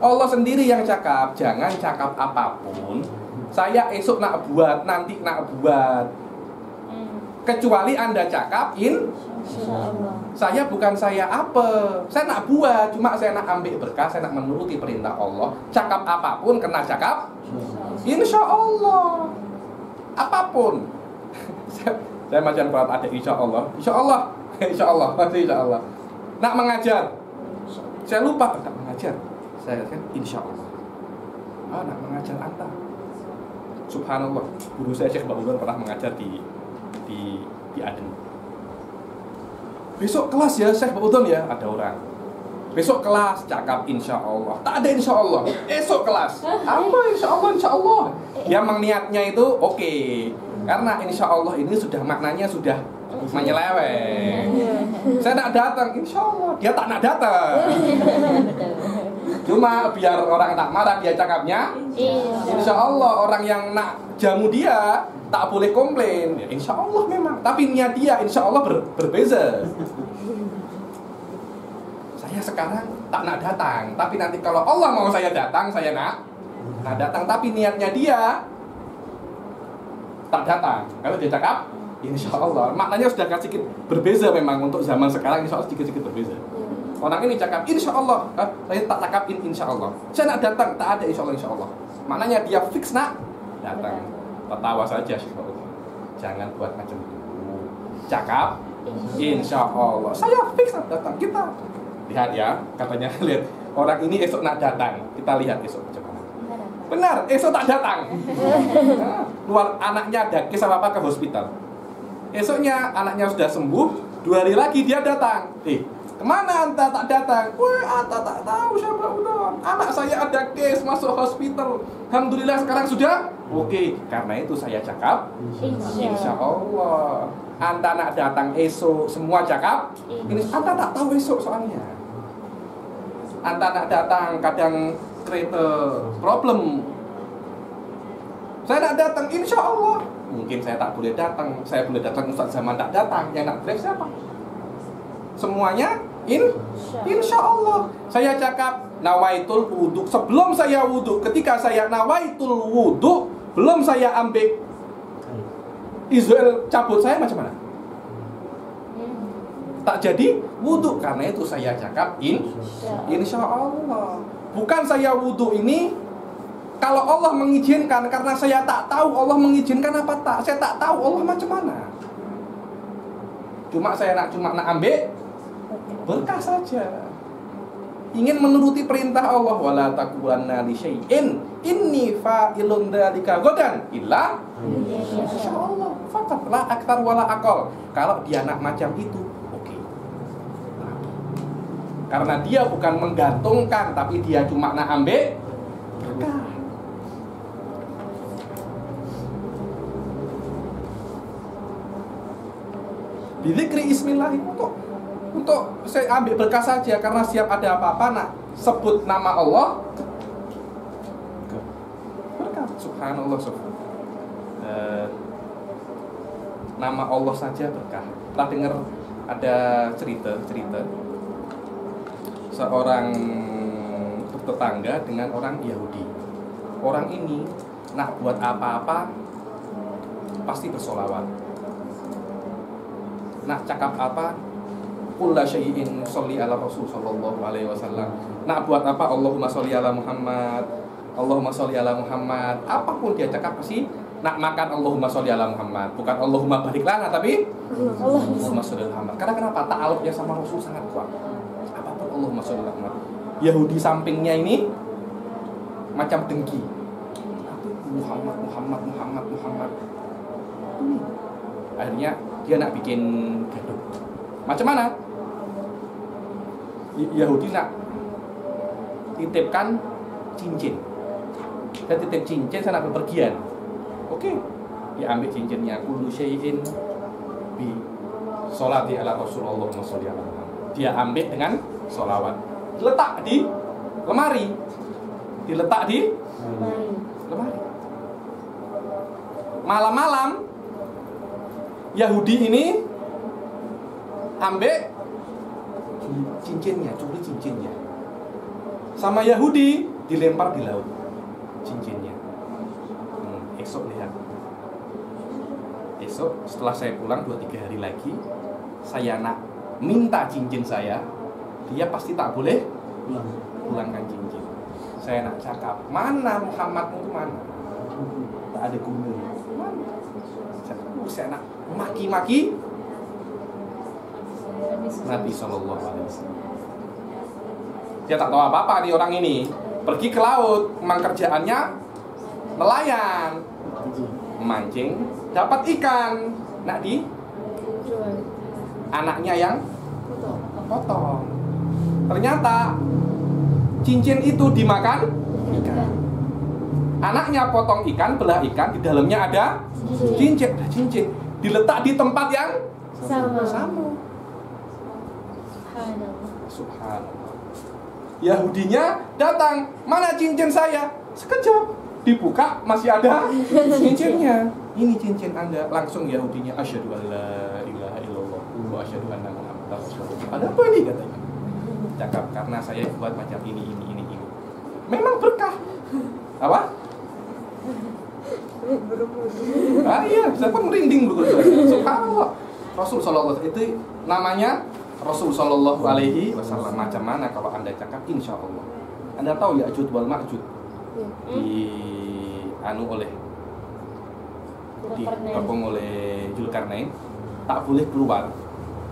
Allah sendiri yang cakap, jangan cakap apapun. Saya esok nak buat, nanti nak buat. Kecuali Anda cakap saya bukan saya apa. Saya nak buat, cuma saya nak ambil berkah, saya nak menuruti perintah Allah. Cakap apapun kena cakap insya Allah. Apapun. Saya macam kalau ada insya Allah, insya Allah, insya Allah, masih insya Allah. Nak mengajar, saya lupa tak mengajar. Saya kan insya Allah. Nak mengajar Anda. Subhanallah, guru saya Syekh Ba'udhan pernah mengajar di Aden. Besok kelas ya Syekh Ba'udhan ya, ada orang. Besok kelas cakap insya Allah. Tak ada insya Allah. Esok kelas. Apa insya Allah, insya Allah. Dia niatnya itu oke. Karena insya Allah ini sudah maknanya sudah menyeleweng. Saya nak datang, insya Allah. Dia tak nak datang. Cuma biar orang tak marah dia cakapnya insya Allah. Orang yang nak jamu dia tak boleh komplain ya, insya Allah memang. Tapi niat dia insya Allah berbeza. Saya sekarang tak nak datang, tapi nanti kalau Allah mau saya datang, saya nak datang. Tapi niatnya dia tak datang. Kalau dia cakap insya Allah, maknanya sudah sedikit berbeza memang. Untuk zaman sekarang insya Allah sedikit berbeza. Orang ini cakap insya Allah, saya tak cakap insya Allah. Saya nak datang, tak ada insya Allah. Maknanya dia fix nak datang. Tertawa saja sih. Jangan buat macam itu. Cakap insya Allah. Saya fix nak datang. Kita lihat ya, katanya lihat orang ini esok nak datang. Kita lihat esok macam mana. Benar, esok tak datang. Luar anaknya ada kes apa ke hospital. Esoknya anaknya sudah sembuh, 2 hari lagi dia datang. Kemana anta tak datang? Wah, anta tak tahu siapa udah. Anak saya ada case masuk hospital. Alhamdulillah sekarang sudah oke. Karena itu saya cakap insya Allah. Anta nak datang esok, semua cakap ini. Anta tak tahu esok soalnya. Anta nak datang kadang kereta problem. Saya nak datang insya Allah. Mungkin saya tak boleh datang. Saya boleh datang Ustaz Zaman tak datang. Yang nak drive siapa? Semuanya insya Allah. Saya cakap nawaitul wudhu. Sebelum saya wudhu, ketika saya nawaitul wudhu, belum saya ambil Israel cabut saya macam mana? Tak jadi wudhu. Karena itu saya cakap insya Allah. Bukan saya wudhu ini kalau Allah mengizinkan, karena saya tak tahu Allah mengizinkan apa tak. Saya tak tahu Allah macam mana. Cuma saya nak ambil berkah saja. Ingin menuruti perintah Allah, wala taqulanna li syai'in inni fa'ilun dzalika ghadan illa insyaallah. Faqat la aktar wala aqal. Kalau dia nak macam itu, oke. Karena dia bukan menggantungkan, tapi dia cuma nak ambil berkah. Bidzikri ismillah, untuk saya ambil berkah saja. Karena siap ada apa-apa nak sebut nama Allah, berkah. Subhanallah, nama Allah saja berkah. Pernah dengar ada cerita seorang tetangga dengan orang Yahudi. Orang ini nak buat apa-apa pasti bersolawat. Nak cakap apa, kulla syai'in sholli ala Rasul sallallahu alaihi wasallam. Nak buat apa, Allahumma sholli ala Muhammad, Allahumma sholli ala Muhammad. Apapun dia cakap pasti nak makan Allahumma sholli ala Muhammad. Bukan Allahumma barik lana, tapi Allahumma sholli ala Muhammad. Karena kenapa? Ta'alluqnya sama Rasul sangat kuat. Apapun Allahumma sholli ala Muhammad. Yahudi sampingnya ini macam dengki. Muhammad. Akhirnya dia nak bikin gaduh. Macam mana? Yahudi nak titipkan cincin. Saya titip cincin, saya nak bepergian. Oke. Diambil cincinnya, kullu syai'in bi sholati ala Rasulullah sholli ala Muhammad. Dia ambil dengan sholawat. Diletak di lemari. Diletak di lemari. Malam-malam Yahudi ini ambil cincinnya, curi cincinnya. Sama Yahudi dilempar di laut cincinnya. Esok lihat. Esok setelah saya pulang 2-3 hari lagi, saya nak minta cincin saya, dia pasti tak boleh pulangkan cincin. Saya nak cakap, mana Muhammadmu itu mana? Tak ada gunanya. Saya nak maki-maki Nabi Sallallahu Alaihi Wasallam. Dia tak tahu apa-apa nih orang ini. Pergi ke laut, memang kerjaannya nelayan, mancing, dapat ikan. Nak di anaknya yang potong. Ternyata cincin itu dimakan ikan. Anaknya potong ikan, belah ikan, di dalamnya ada cincin. Diletak di tempat yang sama. Subhanallah. Yahudinya datang, mana cincin saya? Sekejap, dibuka masih ada cincinnya. Ini cincin Anda. Langsung Yahudinya, asyhadu an la ilaha illallah wa asyhadu anna Muhammadar Rasulullah. Ada apa ini katanya? Cakap, karena saya buat macam ini. Memang berkah. Apa? Iya, saya pun merinding begitu. Subhanallah. Rasul sallallahu alaihi wasallam itu namanya Rasul sallallahu alaihi wasallam. Macam mana kalau Anda cakap insya Allah. Anda tahu Ya'juj wal Ma'juj dikepung oleh Zulkarnain, tak boleh keluar.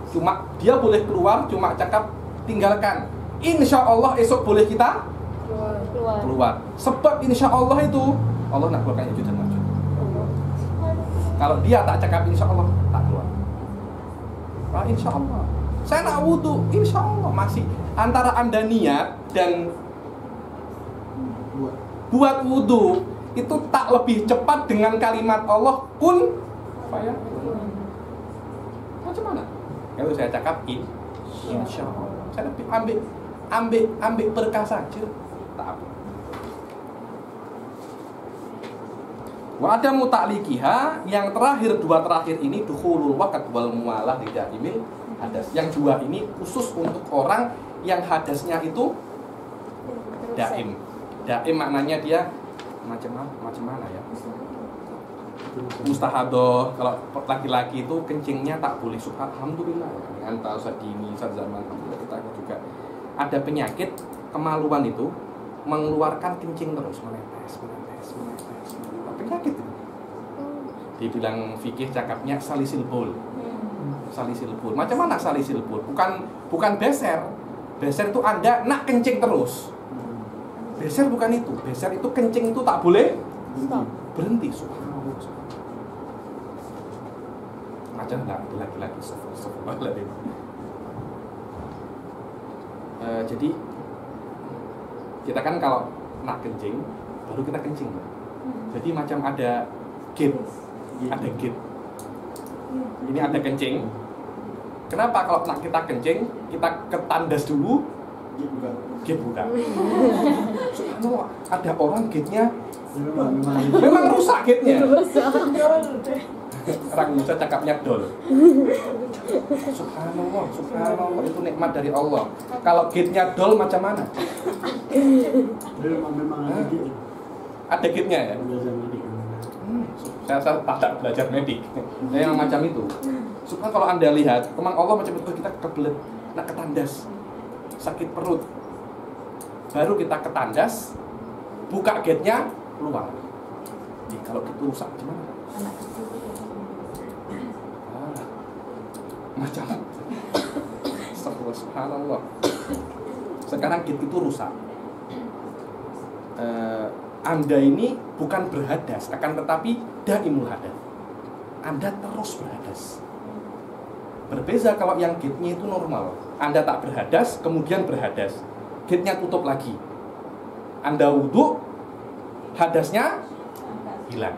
Cuma dia boleh keluar, cuma cakap tinggalkan. Insya Allah esok boleh kita keluar. Sebab insya Allah itu Allah nak keluarkan Ya'juj dan Ma'juj. Kalau dia tak cakap insya Allah tak keluar. Insya Allah. Saya nak wudhu, insya Allah masih antara Anda niat dan buat wudhu itu tak lebih cepat dengan kalimat Allah kun fayakun. Macam mana? Kalau saya cakap insya Allah, saya lebih ambil berkah saja, tak apa. Wa ada muta'liqiha, yang terakhir, dua terakhir ini dukhulul waqt wal muwalah di daimil hadas. Yang dua ini khusus untuk orang yang hadasnya itu daim. Daim maknanya dia macam mana ya? Mustahadoh. Kalau laki-laki itu kencingnya tak boleh. Alhamdulillah. Antara sadini zaman kita juga ada penyakit kemaluan itu mengeluarkan kencing terus, menetes. Penyakit itu. Dibilang fikih cakapnya salisil bol. Salisil bol. Macam mana salisil bol? Bukan beser. Beser itu Anda nak kencing terus. Beser bukan itu. Beser itu kencing itu tak boleh berhenti. Subhanallah. Macam enggak itu laki-laki. Jadi kita kan kalau nak kencing baru kita kencing. Jadi macam ada gate. Ini ada kencing. Kenapa kalau nak kita kencing kita ketandas dulu? Gate buka. Subhanallah, ada orang gate-nya memang rusak gate-nya. Orang Indonesia cakapnya dol. Subhanallah, itu nikmat dari Allah. Kalau gate-nya dol macam mana? Ada gate-nya ya? Saya tak belajar medik. Saya yang macam itu. Subhanallah, kalau Anda lihat, memang Allah macam itu, kita kebelet, nak ketandas, sakit perut. Baru kita ketandas, buka gate-nya, keluar. Jadi kalau itu rusak gimana? Macam subhanallah. Sekarang gate itu rusak. Anda ini bukan berhadas, akan tetapi daimul hadas. Anda terus berhadas. Berbeza kalau yang gate-nya itu normal. Anda tak berhadas, kemudian berhadas. Gate-nya tutup lagi. Anda wudhu, hadasnya hilang.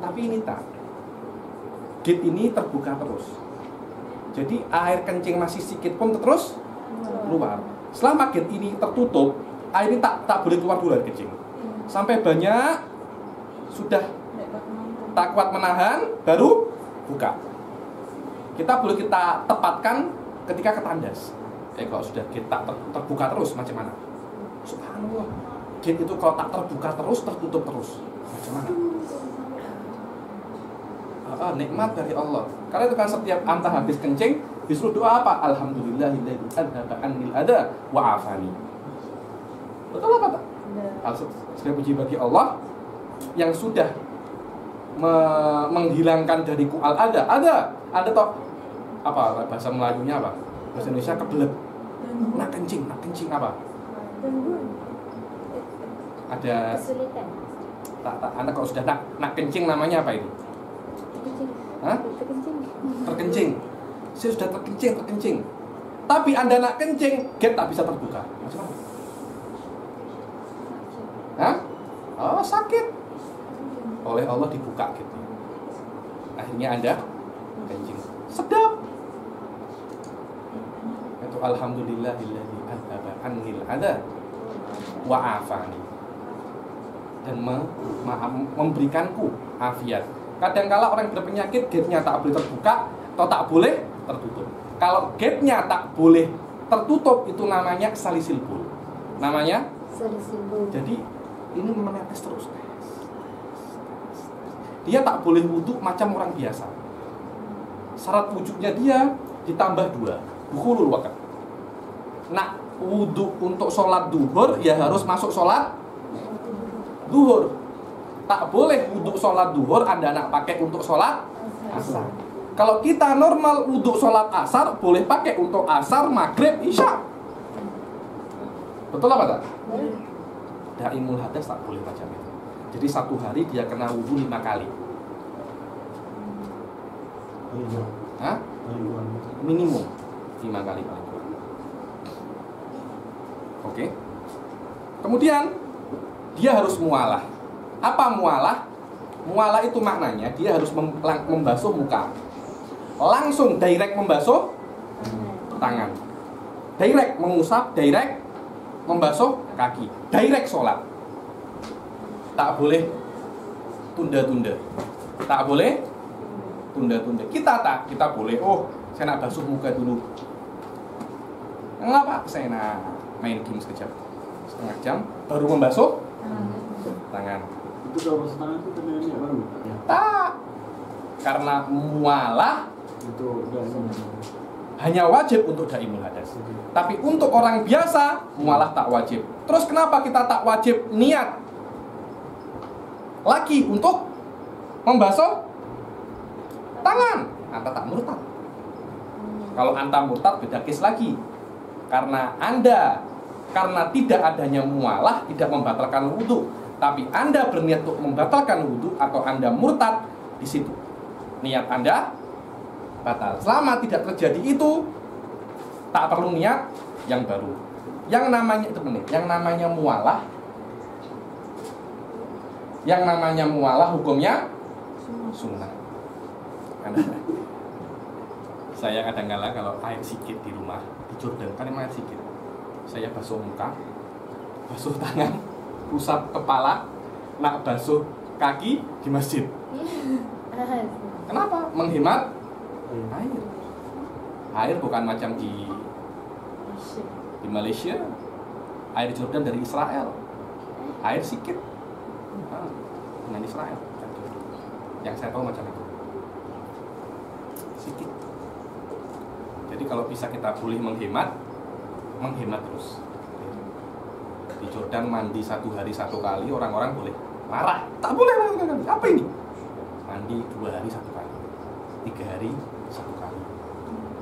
Tapi ini tak. gate ini terbuka terus. Jadi air kencing masih sedikit pun terus keluar. Selama gate ini tertutup, air ini tak boleh keluar dulu air kencing. Sampai banyak sudah tak kuat menahan, baru buka. Kita tepatkan ketika ketandas. Kalau sudah gate tak terbuka terus, macam mana? Subhanallah. Gate itu kalau tak terbuka terus, tertutup terus, macam mana? Nikmat dari Allah. Karena itu kan setiap anta habis kencing, disuruh doa apa? Alhamdulillahilladzi adhaba annil adha wa afani. Betul apa tak? Segala puji bagi Allah yang sudah menghilangkan dariku al-adha. Ada toh apa bahasa Melayunya apa? Bahasa Indonesia kebelet. Nak kencing apa? Ada Kesulitan. Anda kalau sudah nak kencing namanya apa ini? Hah? Terkencing. Saya sudah terkencing. Tapi Anda nak kencing, gate tak bisa terbuka. Macam mana? Hah? Oh, sakit. Oleh Allah dibuka gitu. Akhirnya Anda kencing. Sedap. Itu alhamdulillahilladzi adhaba annil adha wa afani. Dan memberikanku afiat. Kadang-kala orang berpenyakit gate-nya tak boleh terbuka atau tak boleh tertutup. Kalau gate-nya tak boleh tertutup, itu namanya salisil bul. Namanya Salisil bul. Jadi ini menetes terus. Dia tak boleh wudhu macam orang biasa. Syarat wujudnya dia ditambah 2. Dukhulul waqt. Nak wudhu untuk sholat duhur, ya harus masuk sholat duhur. Tak boleh wudhu sholat duhur Anda nak pakai untuk sholat asar. Kalau kita normal wudhu sholat asar, boleh pakai untuk asar, maghrib, isya. Betul apa tak? Daimul hadas tak boleh macam itu. Jadi satu hari dia kena wudhu 5 kali. Hah? Minimum 5 kali paling kurang. Oke. Kemudian dia harus mualah. Apa mualah? Mualah itu maknanya dia harus membasuh muka. Langsung direct membasuh tangan. Direct mengusap, direct membasuh kaki. Direct sholat. Tak boleh tunda-tunda. Tak boleh tunda-tunda. Kita boleh, saya nak basuh muka dulu. Enggak Pak, saya nak main game sekejap. Setengah jam baru membasuh tangan. Itu kalau basuh tangan itu kena niat baru? Ya. Tak. Karena mualah Itu udah hanya wajib untuk daimul hadas. Tapi untuk orang biasa, mualah tak wajib. Terus kenapa kita tak wajib niat lagi untuk membasuh tangan? Anta tak murtad. Kalau Anta murtad beda case lagi. Karena tidak adanya mualah tidak membatalkan wudhu. Tapi Anda berniat untuk membatalkan wudhu atau Anda murtad, di situ niat Anda batal. Selama tidak terjadi itu, tak perlu niat yang baru. Yang namanya mualah, hukumnya sunnah. Saya kadang-kala kalau air sikit di rumah di Jordan kan emang air sikit, saya basuh muka, basuh tangan, usap kepala, nak basuh kaki di masjid. Kenapa? Menghemat air. Air bukan macam di Malaysia. Air Jordan dari Israel. Air sikit dengan Israel. Yang saya tahu macam itu. Sikit. Jadi kalau bisa kita boleh menghemat terus. Di Jordan mandi 1 hari 1 kali, orang-orang boleh marah. Tak boleh. Apa ini? Mandi 2 hari 1 kali, 3 hari 1 kali.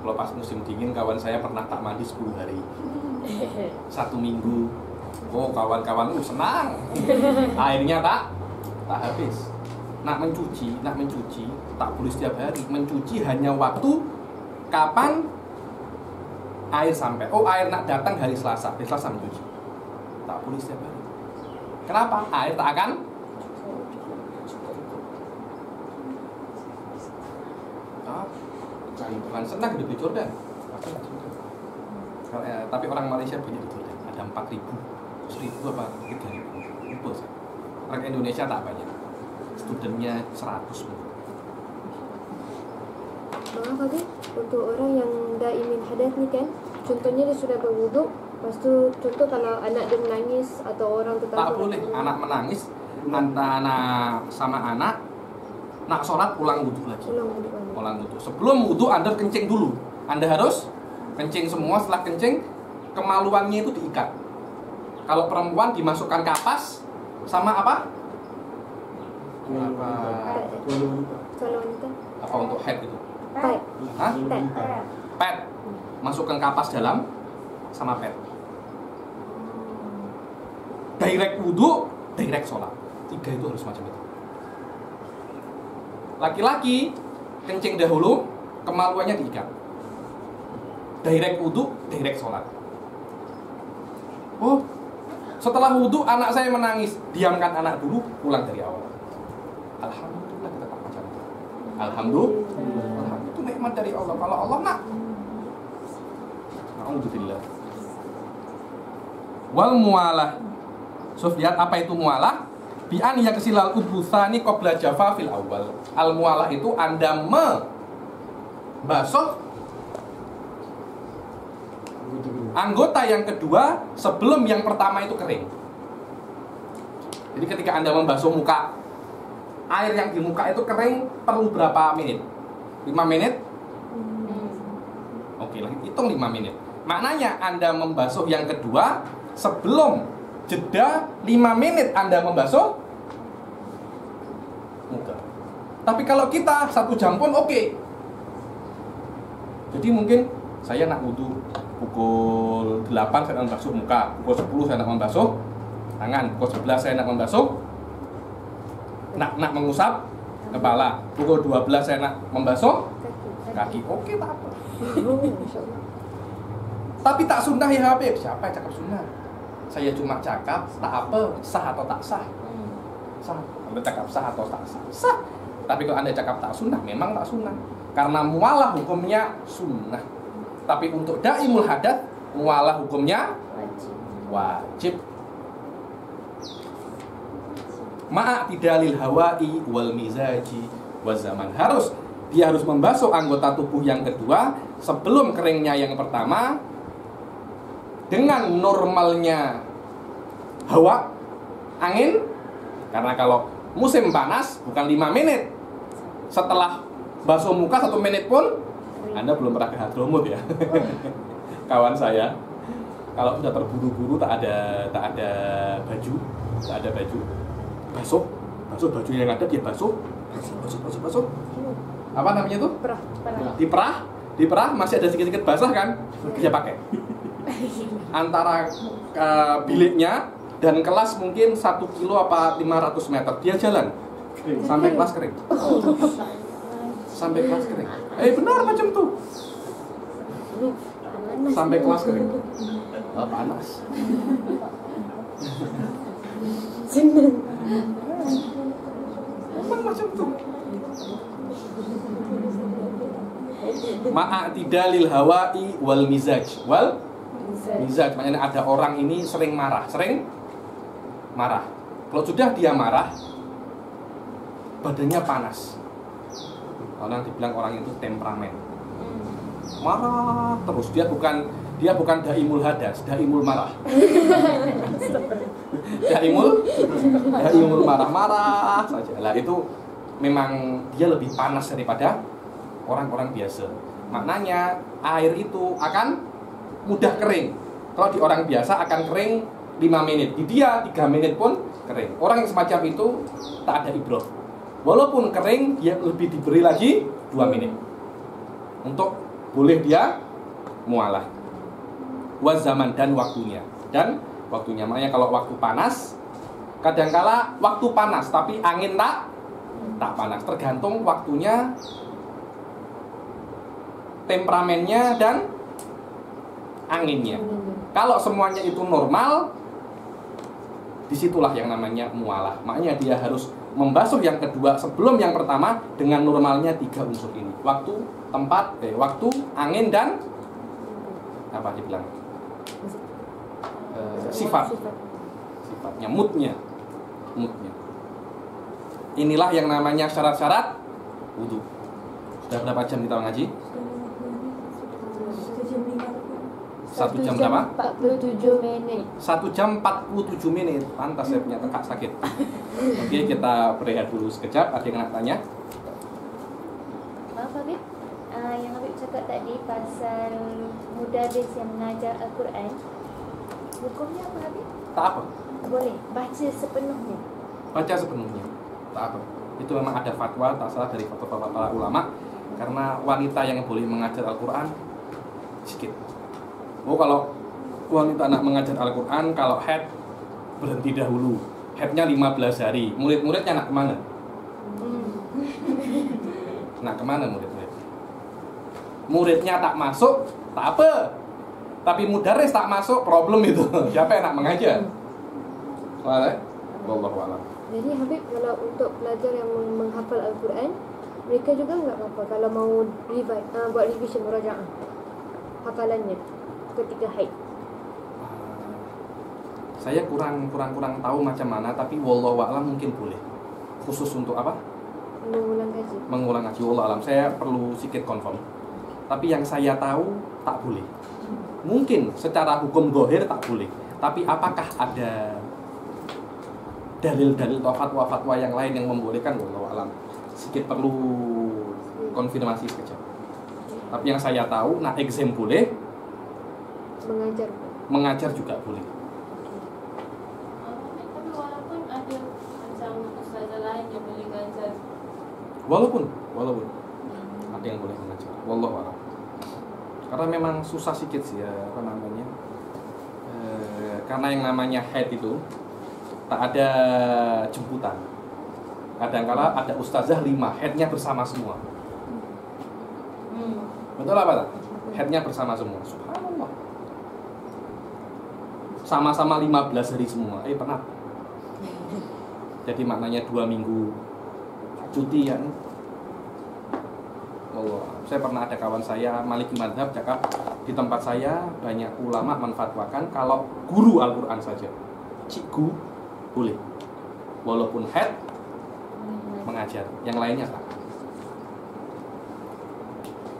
Kalau pas musim dingin, kawan saya pernah tak mandi 10 hari, 1 minggu. Oh, kawan-kawan senang. Airnya tak habis. Nak mencuci tak boleh setiap hari. Mencuci hanya waktu kapan air sampai. Air nak datang hari Selasa mencuci. Tak boleh setiap hari. Kenapa? Air tak akan Bukan senang hidup di Jordan. Tapi orang Malaysia banyak di Jordan. Ada 4.000, 1.000 apa 3.000. Lupa saya. Orang Indonesia tak banyak. Studennya 100 pun. Maaf Habib, untuk orang yang daimin hadas ni kan, contohnya dia sudah berwuduk, lepas tu contoh kalau anak dia menangis atau orang tetangga Tak boleh anak menangis antara anak sama anak nak sholat ulang wudhu lagi. Ulang wudhu. Sebelum wudhu Anda kencing dulu. Anda harus kencing semua. Setelah kencing kemaluannya itu diikat. Kalau perempuan dimasukkan kapas sama apa? Kalau wanita Apa untuk head itu? pad. Hah? Pad. Pad. Masukkan kapas dalam sama pad. Direct wudhu, direct sholat. 3 itu harus macam itu. Laki-laki kencing dahulu, kemaluannya diikat. Direct wudhu, direct sholat. Oh, setelah wudhu anak saya menangis, diamkan anak dulu, pulang dari awal. Alhamdulillah kita tak macam itu. Alhamdulillah, itu nikmat dari Allah. Kalau Allah nak, alhamdulillah. Wal mualah. Sufyan, apa itu mualah? Bi an yaksilal ubusani qabla jafafil awal. Al mualah itu Anda membasuh anggota yang kedua sebelum yang pertama itu kering. Jadi ketika Anda membasuh muka, air yang di muka itu kering perlu berapa menit? 5 menit? Oke, hitung 5 menit. Maknanya Anda membasuh yang kedua sebelum jeda 5 menit Anda membasuh muka. Tapi kalau kita 1 jam pun oke. Jadi mungkin saya nak wudhu pukul 8 saya nak membasuh muka, pukul 10 saya nak membasuh tangan, pukul 11 saya nak membasuh nak mengusap kepala, pukul 12 saya nak membasuh kaki. Oke, tak apa. Tapi tak sunnah ya Habib. Siapa yang cakap sunnah? Saya cuma cakap tak apa, sah atau tak sah. Sah. Anda cakap sah atau tak sah? Sah. Tapi kalau Anda cakap tak sunnah, memang tak sunnah. Karena mualah hukumnya sunnah. Tapi untuk daimul hadas, mualah hukumnya wajib. Ma'a tidalil hawa'i wal mizaji wal zaman. Dia harus membasuh anggota tubuh yang kedua sebelum keringnya yang pertama dengan normalnya hawa, angin. Karena kalau musim panas bukan 5 menit. Setelah basuh muka 1 menit pun Anda belum pernah ke Hadramut ya. Kawan saya kalau sudah terburu-buru tak ada baju, basuh baju yang ada dia basuh. Apa namanya itu? Diperah masih ada sedikit basah kan? Dia pakai. Antara biliknya dan kelas mungkin 1 kilo apa 500 meter dia jalan sampai kelas kering. Sampai kelas kering. Benar macam tuh. Sampai kelas kering. Panas. Memang macam tuh. Ma'atidalil hawa'i wal mizaj. Wal mizaj maknanya ada orang ini sering marah. Kalau sudah dia marah, badannya panas. Orang dibilang orang itu temperamen. Marah terus, dia bukan daimul hadas, daimul marah. daimul marah saja. Lah itu memang dia lebih panas daripada orang-orang biasa. Maknanya air itu akan mudah kering. Kalau di orang biasa akan kering 5 menit. Di dia 3 menit pun kering. Orang yang semacam itu tak ada ibrah. Walaupun kering, dia lebih diberi lagi 2 menit untuk boleh dia mualah. Wazaman dan waktunya. Makanya kalau waktu panas, kadangkala waktu panas tapi angin tak panas. Tergantung waktunya, temperamennya dan anginnya. Kalau semuanya itu normal, disitulah yang namanya mualah. Makanya dia harus membasuh yang kedua sebelum yang pertama dengan normalnya 3 unsur ini. Waktu, tempat, waktu, angin dan apa dibilang? Sifat. Sifatnya, moodnya. Inilah yang namanya syarat-syarat wudu. Sudah berapa jam kita ngaji? 1 jam berapa? 47 menit. 1 jam 47 menit. Pantas saya punya tekak sakit. Oke, kita berehat dulu sekejap. Ada yang nak tanya? Maaf Habib, yang Habib cakap tadi pasal mudarris yang mengajar Al-Quran, hukumnya apa Habib? Tak apa. Boleh baca sepenuhnya. Baca sepenuhnya. Tak apa. Itu memang ada fatwa, tak salah dari fatwa para ulama. Karena wanita yang boleh mengajar Al-Quran sedikit. Oh, kalau wanita nak mengajar Al-Quran, kalau head berhenti dahulu. Headnya 15 hari. Murid-muridnya nak kemana? Nak kemana murid-murid? Muridnya tak masuk, tak apa. Tapi mudaris tak masuk, problem itu. Siapa yang nak mengajar? Soalnya, wallahu a'lam. Jadi Habib, kalau untuk pelajar yang menghafal Al-Quran, mereka juga nggak apa-apa kalau mau buat revision murajaah hafalannya ketika haid. Saya kurang tahu macam mana, tapi wallahu a'lam mungkin boleh. Khusus untuk apa? Mengulang kaji. Mengulang ngaji, wallahu a'lam. Saya perlu sedikit confirm. Tapi yang saya tahu tak boleh. Mungkin secara hukum zahir tak boleh. Tapi apakah ada dalil-dalil atau fatwa-fatwa yang lain yang membolehkan, wallahu a'lam. Sedikit perlu konfirmasi sekejap. Tapi yang saya tahu, nah exam boleh, mengajar juga boleh. Tapi walaupun ada macam ustazah lain yang boleh mengajar. Walaupun ada yang boleh mengajar, wallahu a'lam. Karena memang susah sedikit sih ya, apa namanya? Karena yang namanya head itu tak ada jemputan. Kadang-kala ada ustazah 5, headnya bersama semua. Betul apa tak? Headnya bersama semua. Subhanallah. Sama-sama 15 hari semua. Pernah. Jadi maknanya 2 minggu cuti kan. Allah. Saya pernah ada kawan saya Maliki Madhab cakap di tempat saya banyak ulama menfatwakan kalau guru Al-Quran saja, cikgu boleh, walaupun head mengajar, yang lainnya tak.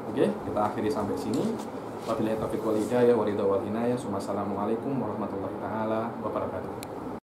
Oke, kita akhiri sampai sini. Wabillahi taufiq wal hidayah wa ridha wal inayah. Assalamualaikum warahmatullahi taala wabarakatuh.